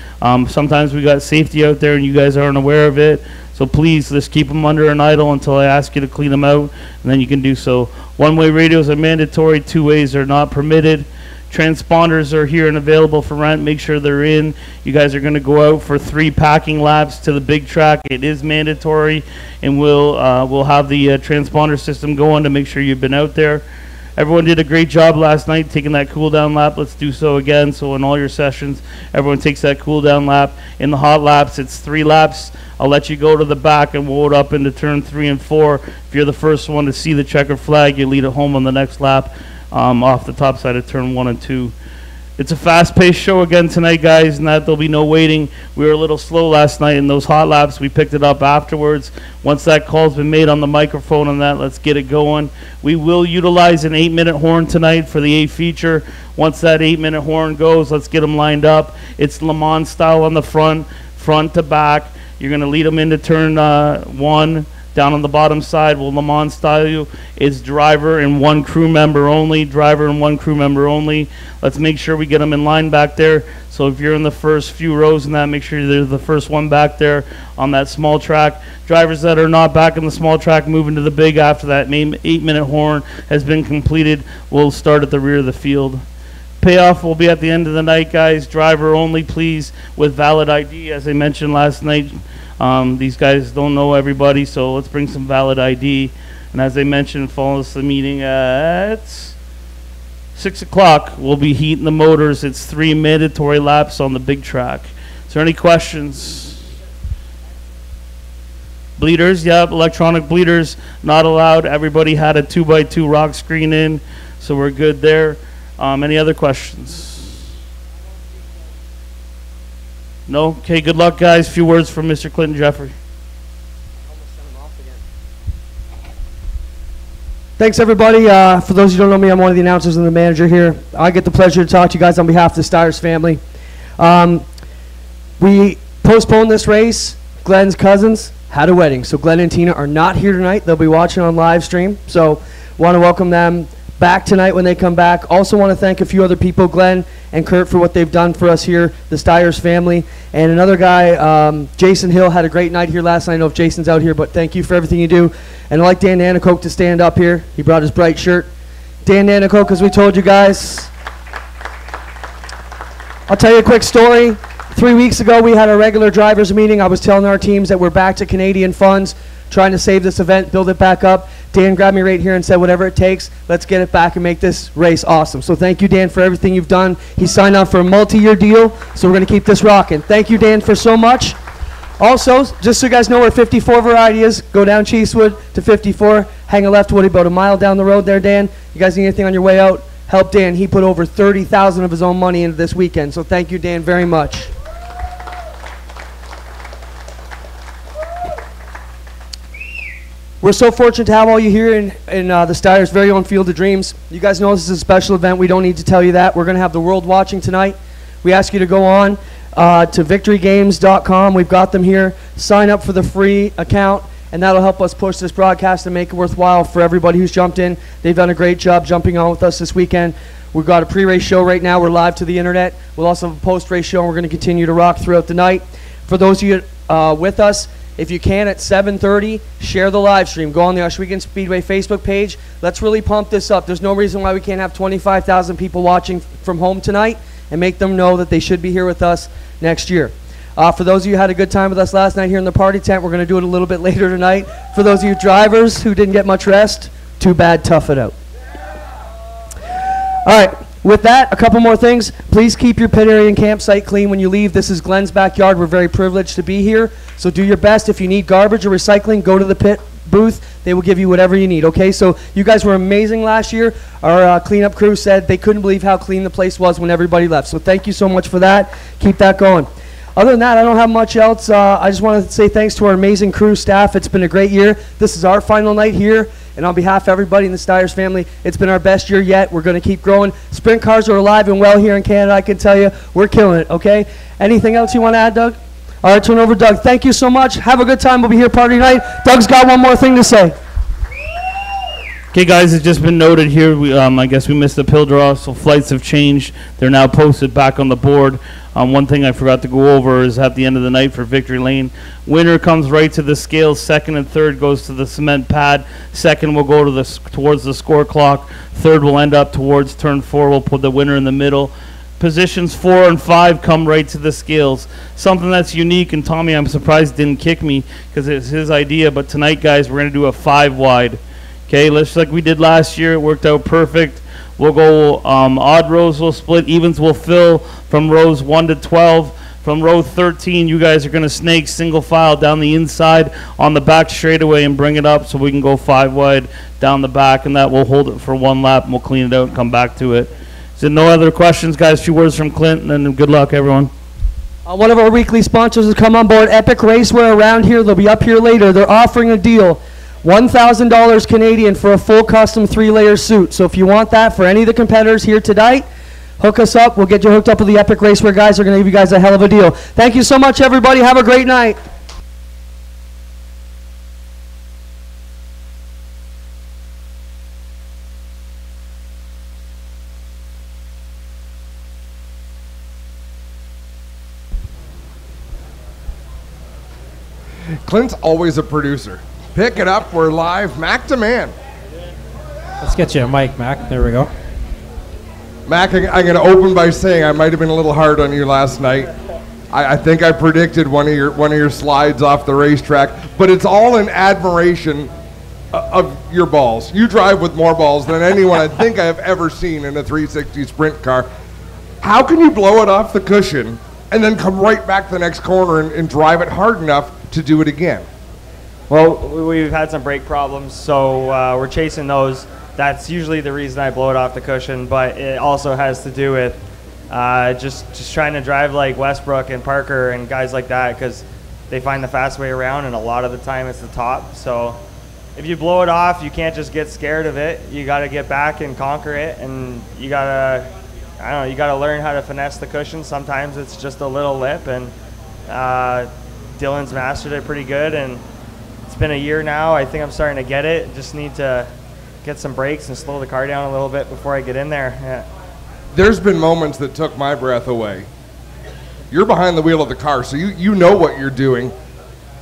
Sometimes we got safety out there and you guys aren't aware of it. So please, just keep them under an idle until I ask you to clean them out, and then you can do so. One-way radios are mandatory. 2-ways are not permitted. Transponders are here and available for rent. Make sure they're in. You guys are going to go out for 3 packing laps to the big track. It is mandatory, and we'll have the transponder system going to make sure you've been out there. Everyone did a great job last night taking that cool down lap. Let's do so again. So in all your sessions, everyone takes that cool down lap. In the hot laps, it's 3 laps. I'll let you go to the back and load up into turn 3 and 4. If you're the first one to see the checkered flag, you lead it home on the next lap off the top side of turn 1 and 2. It's a fast-paced show again tonight, guys, and that there'll be no waiting. We were a little slow last night in those hot laps. We picked it up afterwards. Once that call's been made on the microphone on that, let's get it going. We will utilize an 8-minute horn tonight for the A feature. Once that 8-minute horn goes, let's get them lined up. It's Le Mans style on the front to back. You're going to lead them into turn 1. Down on the bottom side, will Le Mans style you. It's driver and 1 crew member only. Driver and 1 crew member only. Let's make sure we get them in line back there. So if you're in the first few rows in that, make sure they're the first one back there on that small track. Drivers that are not back in the small track, move into the big after that 8-minute horn has been completed. We'll start at the rear of the field. Payoff will be at the end of the night, guys. Driver only, please, with valid ID, as I mentioned last night. These guys don't know everybody, so let's bring some valid ID. And as I mentioned, follow us the meeting at 6 o'clock. We'll be heating the motors. It's 3 mandatory laps on the big track. Is there any questions? Bleeders, yep, electronic bleeders, not allowed. Everybody had a 2x2 rock screen in, so we're good there. Any other questions? No? Okay, good luck, guys. Few words from Mr. Clinton Jeffrey. Thanks, everybody. For those who don't know me, I'm one of the announcers and the manager here. I get the pleasure to talk to you guys on behalf of the Steyers family. We postponed this race. Glenn's cousins had a wedding, so Glenn and Tina are not here tonight. They'll be watching on live stream, so want to welcome them back tonight when they come back. Also want to thank a few other people, Glenn and Kurt, for what they've done for us here, the Steyers family. And another guy, Jason Hill, had a great night here last night. I don't know if Jason's out here, but thank you for everything you do. And I'd like Dan Nanacoke to stand up here. He brought his bright shirt. Dan Nanacoke, as we told you guys. I'll tell you a quick story. 3 weeks ago, we had a regular drivers meeting. I was telling our teams that we're back to Canadian funds, trying to save this event, build it back up. Dan grabbed me right here and said, whatever it takes, let's get it back and make this race awesome. So thank you, Dan, for everything you've done. He signed on for a multi-year deal, so we're going to keep this rocking. Thank you, Dan, for so much. Also, just so you guys know where 54 Variety is, go down Cheesewood to 54, hang a left, Woody, about a mile down the road there, Dan. You guys need anything on your way out, help Dan. He put over $30,000 of his own money into this weekend, so thank you, Dan, very much. We're so fortunate to have all you here in the Steyers' very own Field of Dreams. You guys know this is a special event. We don't need to tell you that. We're going to have the world watching tonight. We ask you to go on to victorygames.com. We've got them here. Sign up for the free account, and that'll help us push this broadcast and make it worthwhile for everybody who's jumped in. They've done a great job jumping on with us this weekend. We've got a pre-race show right now. We're live to the internet. We'll also have a post-race show, and we're going to continue to rock throughout the night. For those of you with us, if you can, at 7:30, share the live stream. Go on the Ohsweken Speedway Facebook page. Let's really pump this up. There's no reason why we can't have 25,000 people watching from home tonight and make them know that they should be here with us next year. For those of you who had a good time with us last night here in the party tent, we're going to do it a little bit later tonight. For those of you drivers who didn't get much rest, too bad, tough it out. All right. With that, a couple more things. Please keep your pit area and campsite clean when you leave. This is Glenn's backyard. We're very privileged to be here. So do your best. If you need garbage or recycling, go to the pit booth. They will give you whatever you need, okay? So you guys were amazing last year. Our cleanup crew said they couldn't believe how clean the place was when everybody left. So thank you so much for that. Keep that going. Other than that, I don't have much else. I just want to say thanks to our amazing crew staff. It's been a great year. This is our final night here. And on behalf of everybody in the Steyers family, it's been our best year yet. We're going to keep growing. Sprint cars are alive and well here in Canada, I can tell you. We're killing it, okay? Anything else you want to add, Doug? All right, turn over to Doug. Thank you so much. Have a good time. We'll be here party night. Doug's got one more thing to say. Okay, guys, it's just been noted here. I guess we missed the pill draw, so flights have changed. They're now posted back on the board. One thing I forgot to go over is at the end of the night for Victory Lane, winner comes right to the scales. Second and third goes to the cement pad. Second will go to towards the score clock. Third will end up towards turn 4. We'll put the winner in the middle. Positions 4 and 5 come right to the scales. Something that's unique, and Tommy, I'm surprised didn't kick me because it's his idea. But tonight, guys, we're going to do a 5 wide. Okay, just like we did last year, it worked out perfect. We'll go odd rows will split, evens will fill from rows 1 to 12. From row 13, you guys are going to snake single file down the inside on the back straightaway and bring it up so we can go 5 wide down the back, and that will hold it for 1 lap, and we'll clean it out and come back to it. So no other questions, guys? A few words from Clint, and then good luck, everyone. One of our weekly sponsors has come on board, Epic Racewear around here. They'll be up here later. They're offering a deal, $1,000 Canadian for a full custom 3-layer suit. So if you want that for any of the competitors here tonight, hook us up. We'll get you hooked up with the Epic Racewear guys. They're going to give you guys a hell of a deal. Thank you so much, everybody. Have a great night. Clint's always a producer. Pick it up. We're live. Mac to man. Let's get you a mic, Mac. There we go. Mac, I'm going to open by saying I might have been a little hard on you last night. I think I predicted one of your slides off the racetrack, but it's all in admiration of your balls. You drive with more balls than anyone I think I have ever seen in a 360 sprint car. How can you blow it off the cushion and then come right back the next corner and drive it hard enough to do it again? Well, we've had some brake problems, so we're chasing those. That's usually the reason I blow it off the cushion, but it also has to do with just trying to drive like Westbrook and Parker and guys like that, because they find the fast way around, and a lot of the time it's the top. So if you blow it off, you can't just get scared of it. You got to get back and conquer it, and you got to, I don't know, you got to learn how to finesse the cushion. Sometimes it's just a little lip, and Dylan's mastered it pretty good, and it's been a year now. I think I'm starting to get it. Just need to get some brakes and slow the car down a little bit before I get in there. Yeah. There's been moments that took my breath away. You're behind the wheel of the car, so you know what you're doing.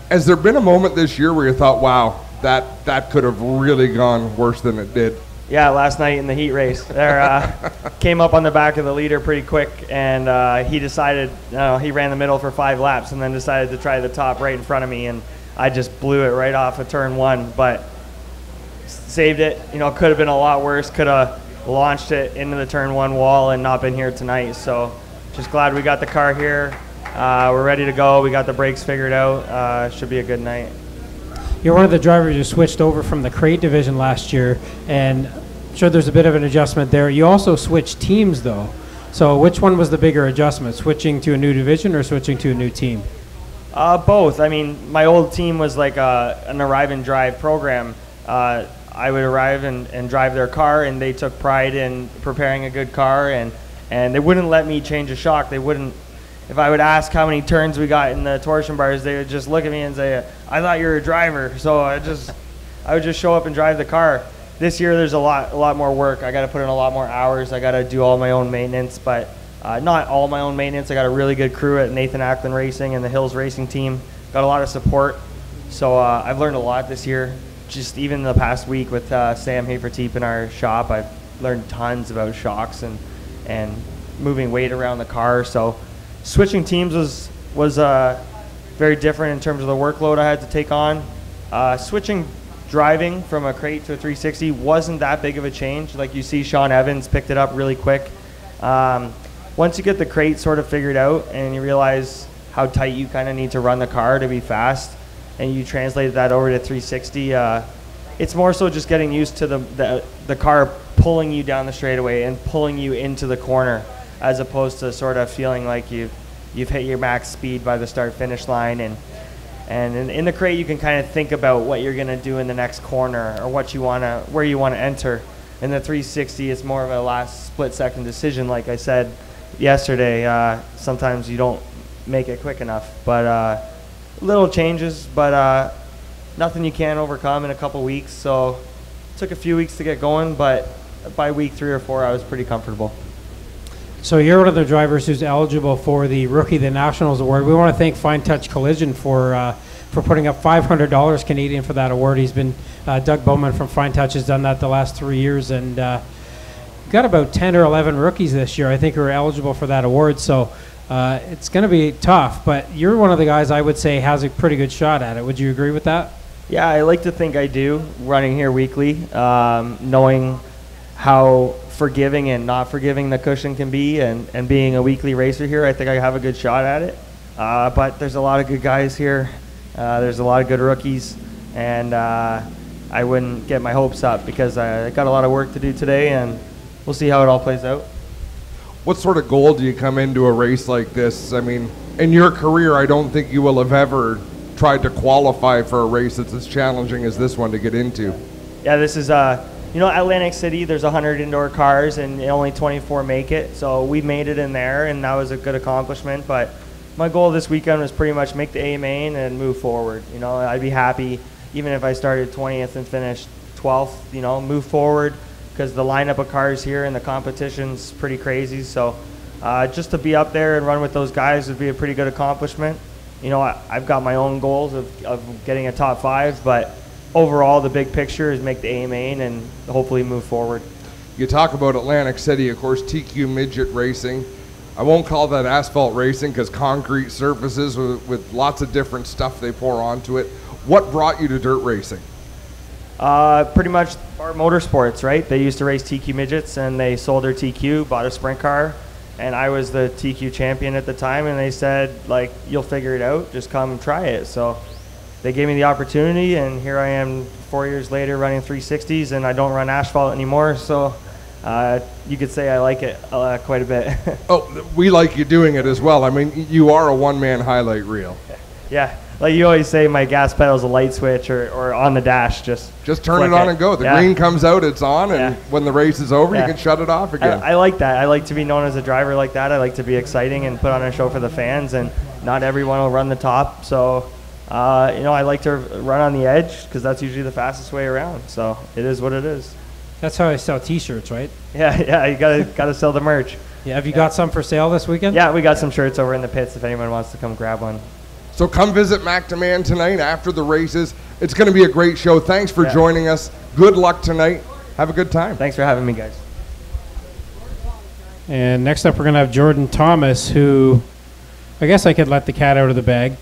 Has there been a moment this year where you thought, wow, that could have really gone worse than it did? Yeah, last night in the heat race. There came up on the back of the leader pretty quick, and he decided, he ran the middle for 5 laps and then decided to try the top right in front of me, and I just blew it right off of turn 1, but saved it. You know, it could have been a lot worse. Could have launched it into the turn 1 wall and not been here tonight. So just glad we got the car here. We're ready to go. We got the brakes figured out. Should be a good night. You're one of the drivers who switched over from the crate division last year, and I'm sure there's a bit of an adjustment there. You also switched teams, though. So which one was the bigger adjustment, switching to a new division or switching to a new team? Both. I mean, my old team was like an arrive and drive program. I would arrive and drive their car, and they took pride in preparing a good car, and they wouldn't let me change a shock. They wouldn't. If I would ask how many turns we got in the torsion bars, they would just look at me and say, "I thought you were a driver." So I would just show up and drive the car. This year there's a lot more work. I got to put in a lot more hours. I got to do all my own maintenance, but not all my own maintenance. I got a really good crew at Nathan Ackland Racing and the Hills Racing team. Got a lot of support. So I've learned a lot this year. Just even the past week with Sam Haferteep in our shop, I've learned tons about shocks and moving weight around the car. So switching teams was very different in terms of the workload I had to take on. Switching driving from a crate to a 360 wasn't that big of a change. Like you see, Sean Evans picked it up really quick. Once you get the crate sort of figured out and you realize how tight you kind of need to run the car to be fast, and you translated that over to 360, it's more so just getting used to the car pulling you down the straightaway and pulling you into the corner, as opposed to sort of feeling like you've hit your max speed by the start-finish line. And in the crate, you can kind of think about what you're going to do in the next corner or where you want to enter. In the 360, it's more of a last split-second decision. Like I said yesterday, sometimes you don't make it quick enough. But little changes, but nothing you can't overcome in a couple weeks. So it took a few weeks to get going, but by week 3 or 4, I was pretty comfortable. So you're one of the drivers who's eligible for the Rookie of the Nationals award. We want to thank Fine Touch Collision for putting up $500 Canadian for that award. He's been Doug Bowman from Fine Touch has done that the last 3 years, and got about 10 or 11 rookies this year, I think, who are eligible for that award. So it's going to be tough, but you're one of the guys I would say has a pretty good shot at it. Would you agree with that? Yeah, I like to think I do, running here weekly, knowing how forgiving and not forgiving the cushion can be, and being a weekly racer here, I think I have a good shot at it. But there's a lot of good guys here. There's a lot of good rookies, and I wouldn't get my hopes up because I got a lot of work to do today, and we'll see how it all plays out. What sort of goal do you come into a race like this? I mean, in your career, I don't think you will have ever tried to qualify for a race that's as challenging as this one to get into. Yeah, this is, Atlantic City, there's 100 indoor cars and only 24 make it. So we made it in there, and that was a good accomplishment. But my goal this weekend was pretty much make the A main and move forward. I'd be happy even if I started 20th and finished 12th, move forward, because the lineup of cars here and the competition's pretty crazy. So just to be up there and run with those guys would be a pretty good accomplishment. I've got my own goals of getting a top 5, but overall the big picture is make the A main and hopefully move forward. You talk about Atlantic City, of course, TQ midget racing. I won't call that asphalt racing because concrete surfaces with lots of different stuff they pour onto it. What brought you to dirt racing? Pretty much our motorsports, right? They used to race TQ midgets, and they sold their TQ, bought a sprint car, and I was the TQ champion at the time, and they said, you'll figure it out, just come try it. So they gave me the opportunity, and here I am 4 years later running 360s, and I don't run asphalt anymore, so you could say I like it quite a bit. Oh, we like you doing it as well. I mean, you are a one-man highlight reel. Yeah. Like you always say, my gas pedal's a light switch or on the dash. Just turn it on and go. The green comes out, it's on, and when the race is over, you can shut it off again. I like that. I like to be known as a driver like that. I like to be exciting and put on a show for the fans, and not everyone will run the top. So, I like to run on the edge because that's usually the fastest way around. So it is what it is. That's how I sell T-shirts, right? Yeah. You gotta sell the merch. Yeah. Have you got some for sale this weekend? Yeah, we got some shirts over in the pits if anyone wants to come grab one. So come visit Mac Demand tonight after the races. It's going to be a great show. Thanks for joining us. Good luck tonight. Have a good time. Thanks for having me, guys. And next up, we're going to have Jordan Thomas, who I guess I could let the cat out of the bag.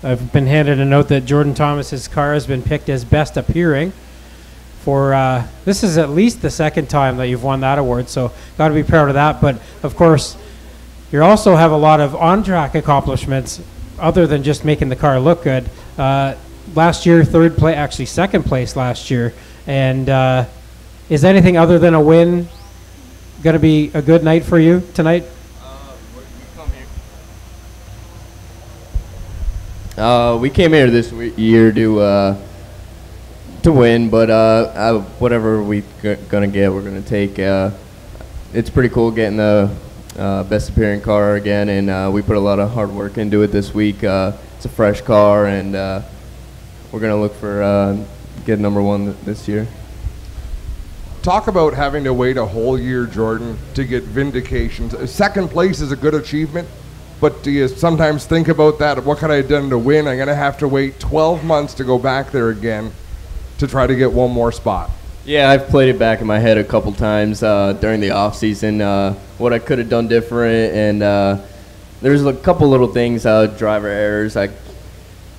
I've been handed a note that Jordan Thomas's car has been picked as best appearing for this is at least the second time that you've won that award, so got to be proud of that. But of course, you also have a lot of on-track accomplishments other than just making the car look good. Last year, second place last year. And is anything other than a win going to be a good night for you tonight? We came here this year to win, but whatever we're gonna get, we're gonna take. It's pretty cool getting the best appearing car again, and we put a lot of hard work into it this week. It's a fresh car, and we're gonna look for get number 1 this year. Talk about having to wait a whole year, Jordan, to get vindication. Second place is a good achievement, but do you sometimes think about that? What could I have done to win? I'm gonna have to wait 12 months to go back there again to try to get one more spot. Yeah, I've played it back in my head a couple times during the off season, what I could have done different, and there's a couple little things, driver errors that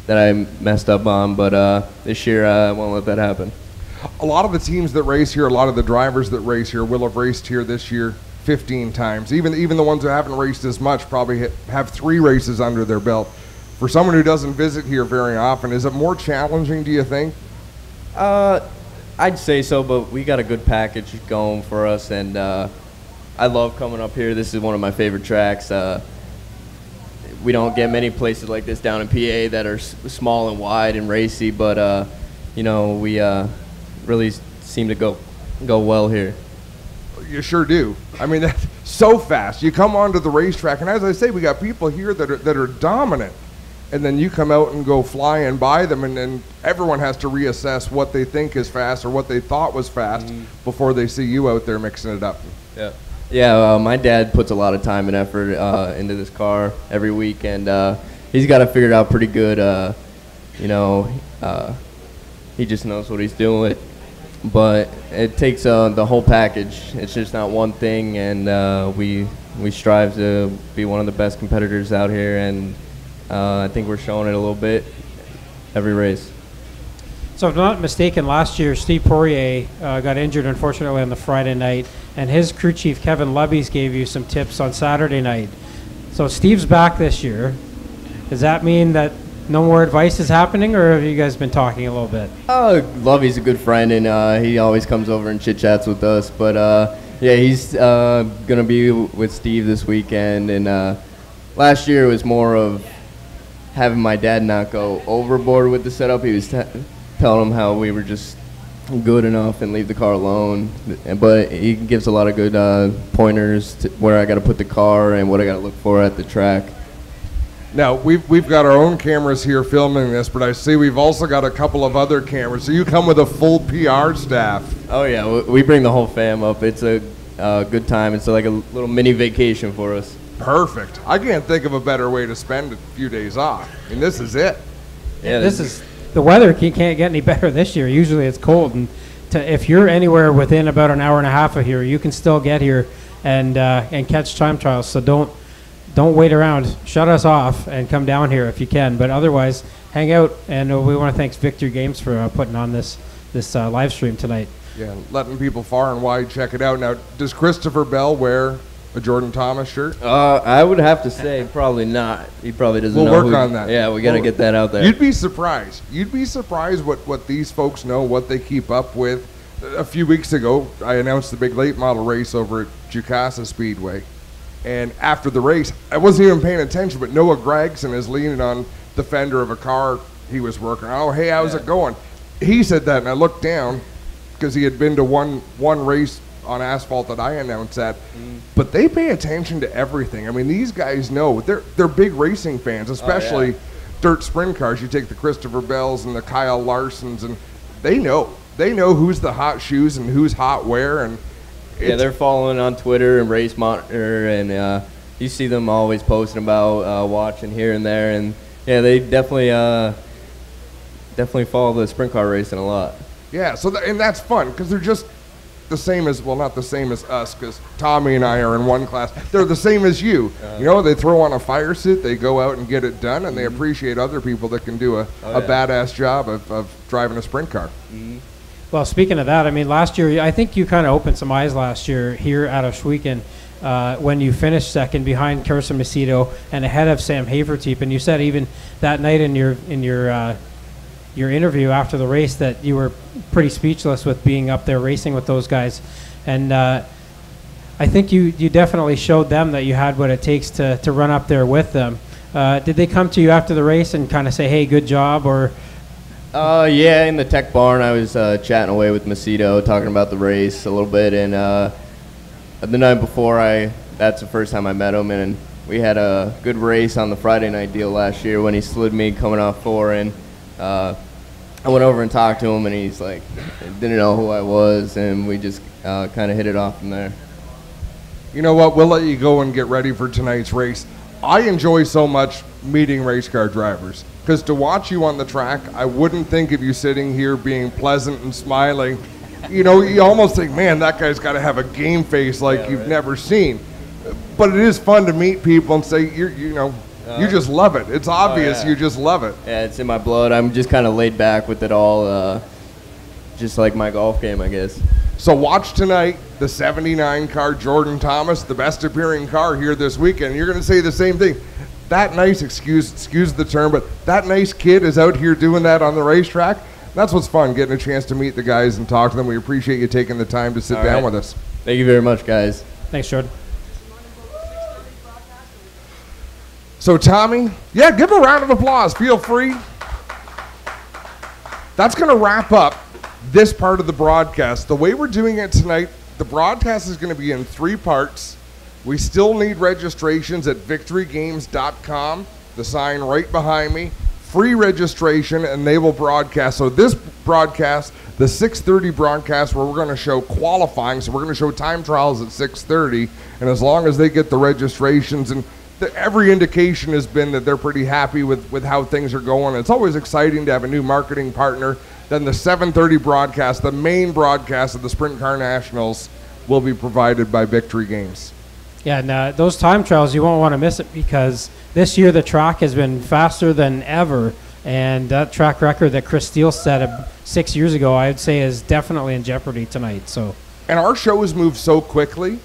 I messed up on, but this year I won't let that happen. A lot of the teams that race here, a lot of the drivers that race here will have raced here this year 15 times. Even the ones who haven't raced as much probably have 3 races under their belt. For someone who doesn't visit here very often, is it more challenging, do you think? I'd say so, but we got a good package going for us, and I love coming up here. This is one of my favorite tracks. We don't get many places like this down in PA that are small and wide and racy, but we really seem to go well here. You sure do. I mean, that's so fast. You come onto the racetrack, and as I say, we got people here that are dominant, and then you come out and go flying by them, and then everyone has to reassess what they think is fast or what they thought was fast before they see you out there mixing it up. Yeah, my dad puts a lot of time and effort into this car every week, and he's got it figured out pretty good. He just knows what he's doing. But it takes the whole package. It's just not one thing, and we strive to be one of the best competitors out here, and I think we're showing it a little bit every race. So if I'm not mistaken, last year Steve Poirier got injured, unfortunately, on the Friday night, and his crew chief, Kevin Lubbies, gave you some tips on Saturday night. So Steve's back this year. Does that mean that no more advice is happening, or have you guys been talking a little bit? Lovey's a good friend, and he always comes over and chit-chats with us. But, yeah, he's going to be with Steve this weekend. And last year it was more of having my dad not go overboard with the setup. He was telling him how we were just good enough and leave the car alone. But he gives a lot of good pointers to where I got to put the car and what I got to look for at the track. Now, we've got our own cameras here filming this, but I see we've also got a couple of other cameras. So you come with a full PR staff. Oh, yeah. We bring the whole fam up. It's a good time. It's like a little mini vacation for us. Perfect. I can't think of a better way to spend a few days off. And this is it. Yeah, the weather can't get any better this year. Usually it's cold, and if you're anywhere within about an hour and a half of here, you can still get here and catch time trials. So don't wait around. Shut us off and come down here if you can. But otherwise, hang out. And we want to thank Victory Games for putting on this live stream tonight. Yeah, letting people far and wide check it out. Now, does Christopher Bell wear a Jordan Thomas shirt? I would have to say probably not. He probably doesn't know. We'll work on that. Yeah, we got to get that out there. You'd be surprised. You'd be surprised what these folks know, what they keep up with. A few weeks ago, I announced the big late model race over at Jukasa Speedway. And after the race, I wasn't even paying attention, but Noah Gregson is leaning on the fender of a car he was working on. Oh, hey, how's it going? He said that, and I looked down because he had been to one race on asphalt that I announced at. But they pay attention to everything. I mean, these guys know. They're big racing fans, especially dirt sprint cars. You take the Christopher Bells and the Kyle Larsons, and they know. They know who's the hot shoes and who's hot where, and yeah, they're following on Twitter and Race Monitor, and you see them always posting about watching here and there, and yeah, they definitely follow the sprint car racing a lot. Yeah, so and that's fun because they're just the same as, well, not the same as us, because Tommy and I are in one class. They're the same as you. You know, they throw on a fire suit, they go out and get it done, and they appreciate other people that can do a badass job of driving a sprint car. Well, speaking of that, I mean, last year, I think you kind of opened some eyes last year here at Oshwegan when you finished second behind Carson Macedo and ahead of Sam Haverteep. And you said even that night in your interview after the race that you were pretty speechless with being up there racing with those guys. And I think you definitely showed them that you had what it takes to run up there with them. Did they come to you after the race and kind of say, hey, good job, or... Yeah, in the tech barn, I was chatting away with Macedo, talking about the race a little bit, and the night before, that's the first time I met him, and we had a good race on the Friday night deal last year when he slid me coming off 4, and I went over and talked to him, and he's like, didn't know who I was, and we just kind of hit it off from there. You know what? We'll let you go and get ready for tonight's race. I enjoy so much meeting race car drivers. Because to watch you on the track, I wouldn't think of you sitting here being pleasant and smiling. You know, you almost think, man, that guy's got to have a game face like you've never seen. But it is fun to meet people and say, you just love it. It's obvious you just love it. Yeah, it's in my blood. I'm just kind of laid back with it all, just like my golf game, I guess. So watch tonight, the 79 car Jordan Thomas, the best appearing car here this weekend. You're going to say the same thing. That nice, excuse the term, but that nice kid is out here doing that on the racetrack. That's what's fun, getting a chance to meet the guys and talk to them. We appreciate you taking the time to sit down with us. Thank you very much, guys. Thanks, Jordan. So, Tommy, give a round of applause. Feel free. That's going to wrap up this part of the broadcast. The way we're doing it tonight, the broadcast is going to be in 3 parts. We still need registrations at victorygames.com. The sign right behind me. Free registration, and they will broadcast. So this broadcast, the 6:30 broadcast, where we're going to show qualifying, so we're going to show time trials at 6:30, and as long as they get the registrations, and every indication has been that they're pretty happy with how things are going. It's always exciting to have a new marketing partner. Then the 7:30 broadcast, the main broadcast of the Sprint Car Nationals, will be provided by Victory Games. Yeah, and those time trials, you won't want to miss it because this year the track has been faster than ever And that track record that Chris Steele set 6 years ago, I would say, is definitely in jeopardy tonight. So, And our show has moved so quickly.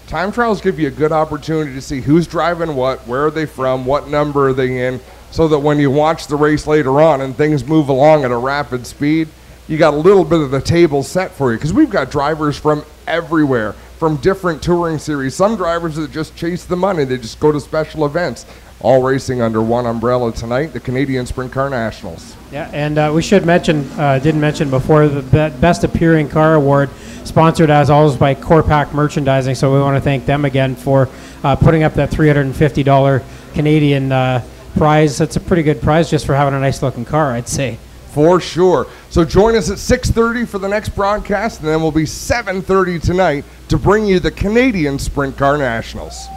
Time trials give you a good opportunity to see who's driving what, where are they from, what number are they in, so that when you watch the race later on and things move along at a rapid speed, you got a little bit of the table set for you. Because we've got drivers from everywhere, from different touring series. Some drivers that just chase the money, they just go to special events. All racing under one umbrella tonight, the Canadian Sprint Car Nationals. yeah, and we should mention, didn't mention before, the Best Appearing Car Award, sponsored as always by Corpac Merchandising. So we want to thank them again for putting up that $350 Canadian prize. That's a pretty good prize just for having a nice looking car, I'd say. For sure. So join us at 6:30 for the next broadcast, and then we'll be 7:30 tonight to bring you the Canadian Sprint Car Nationals.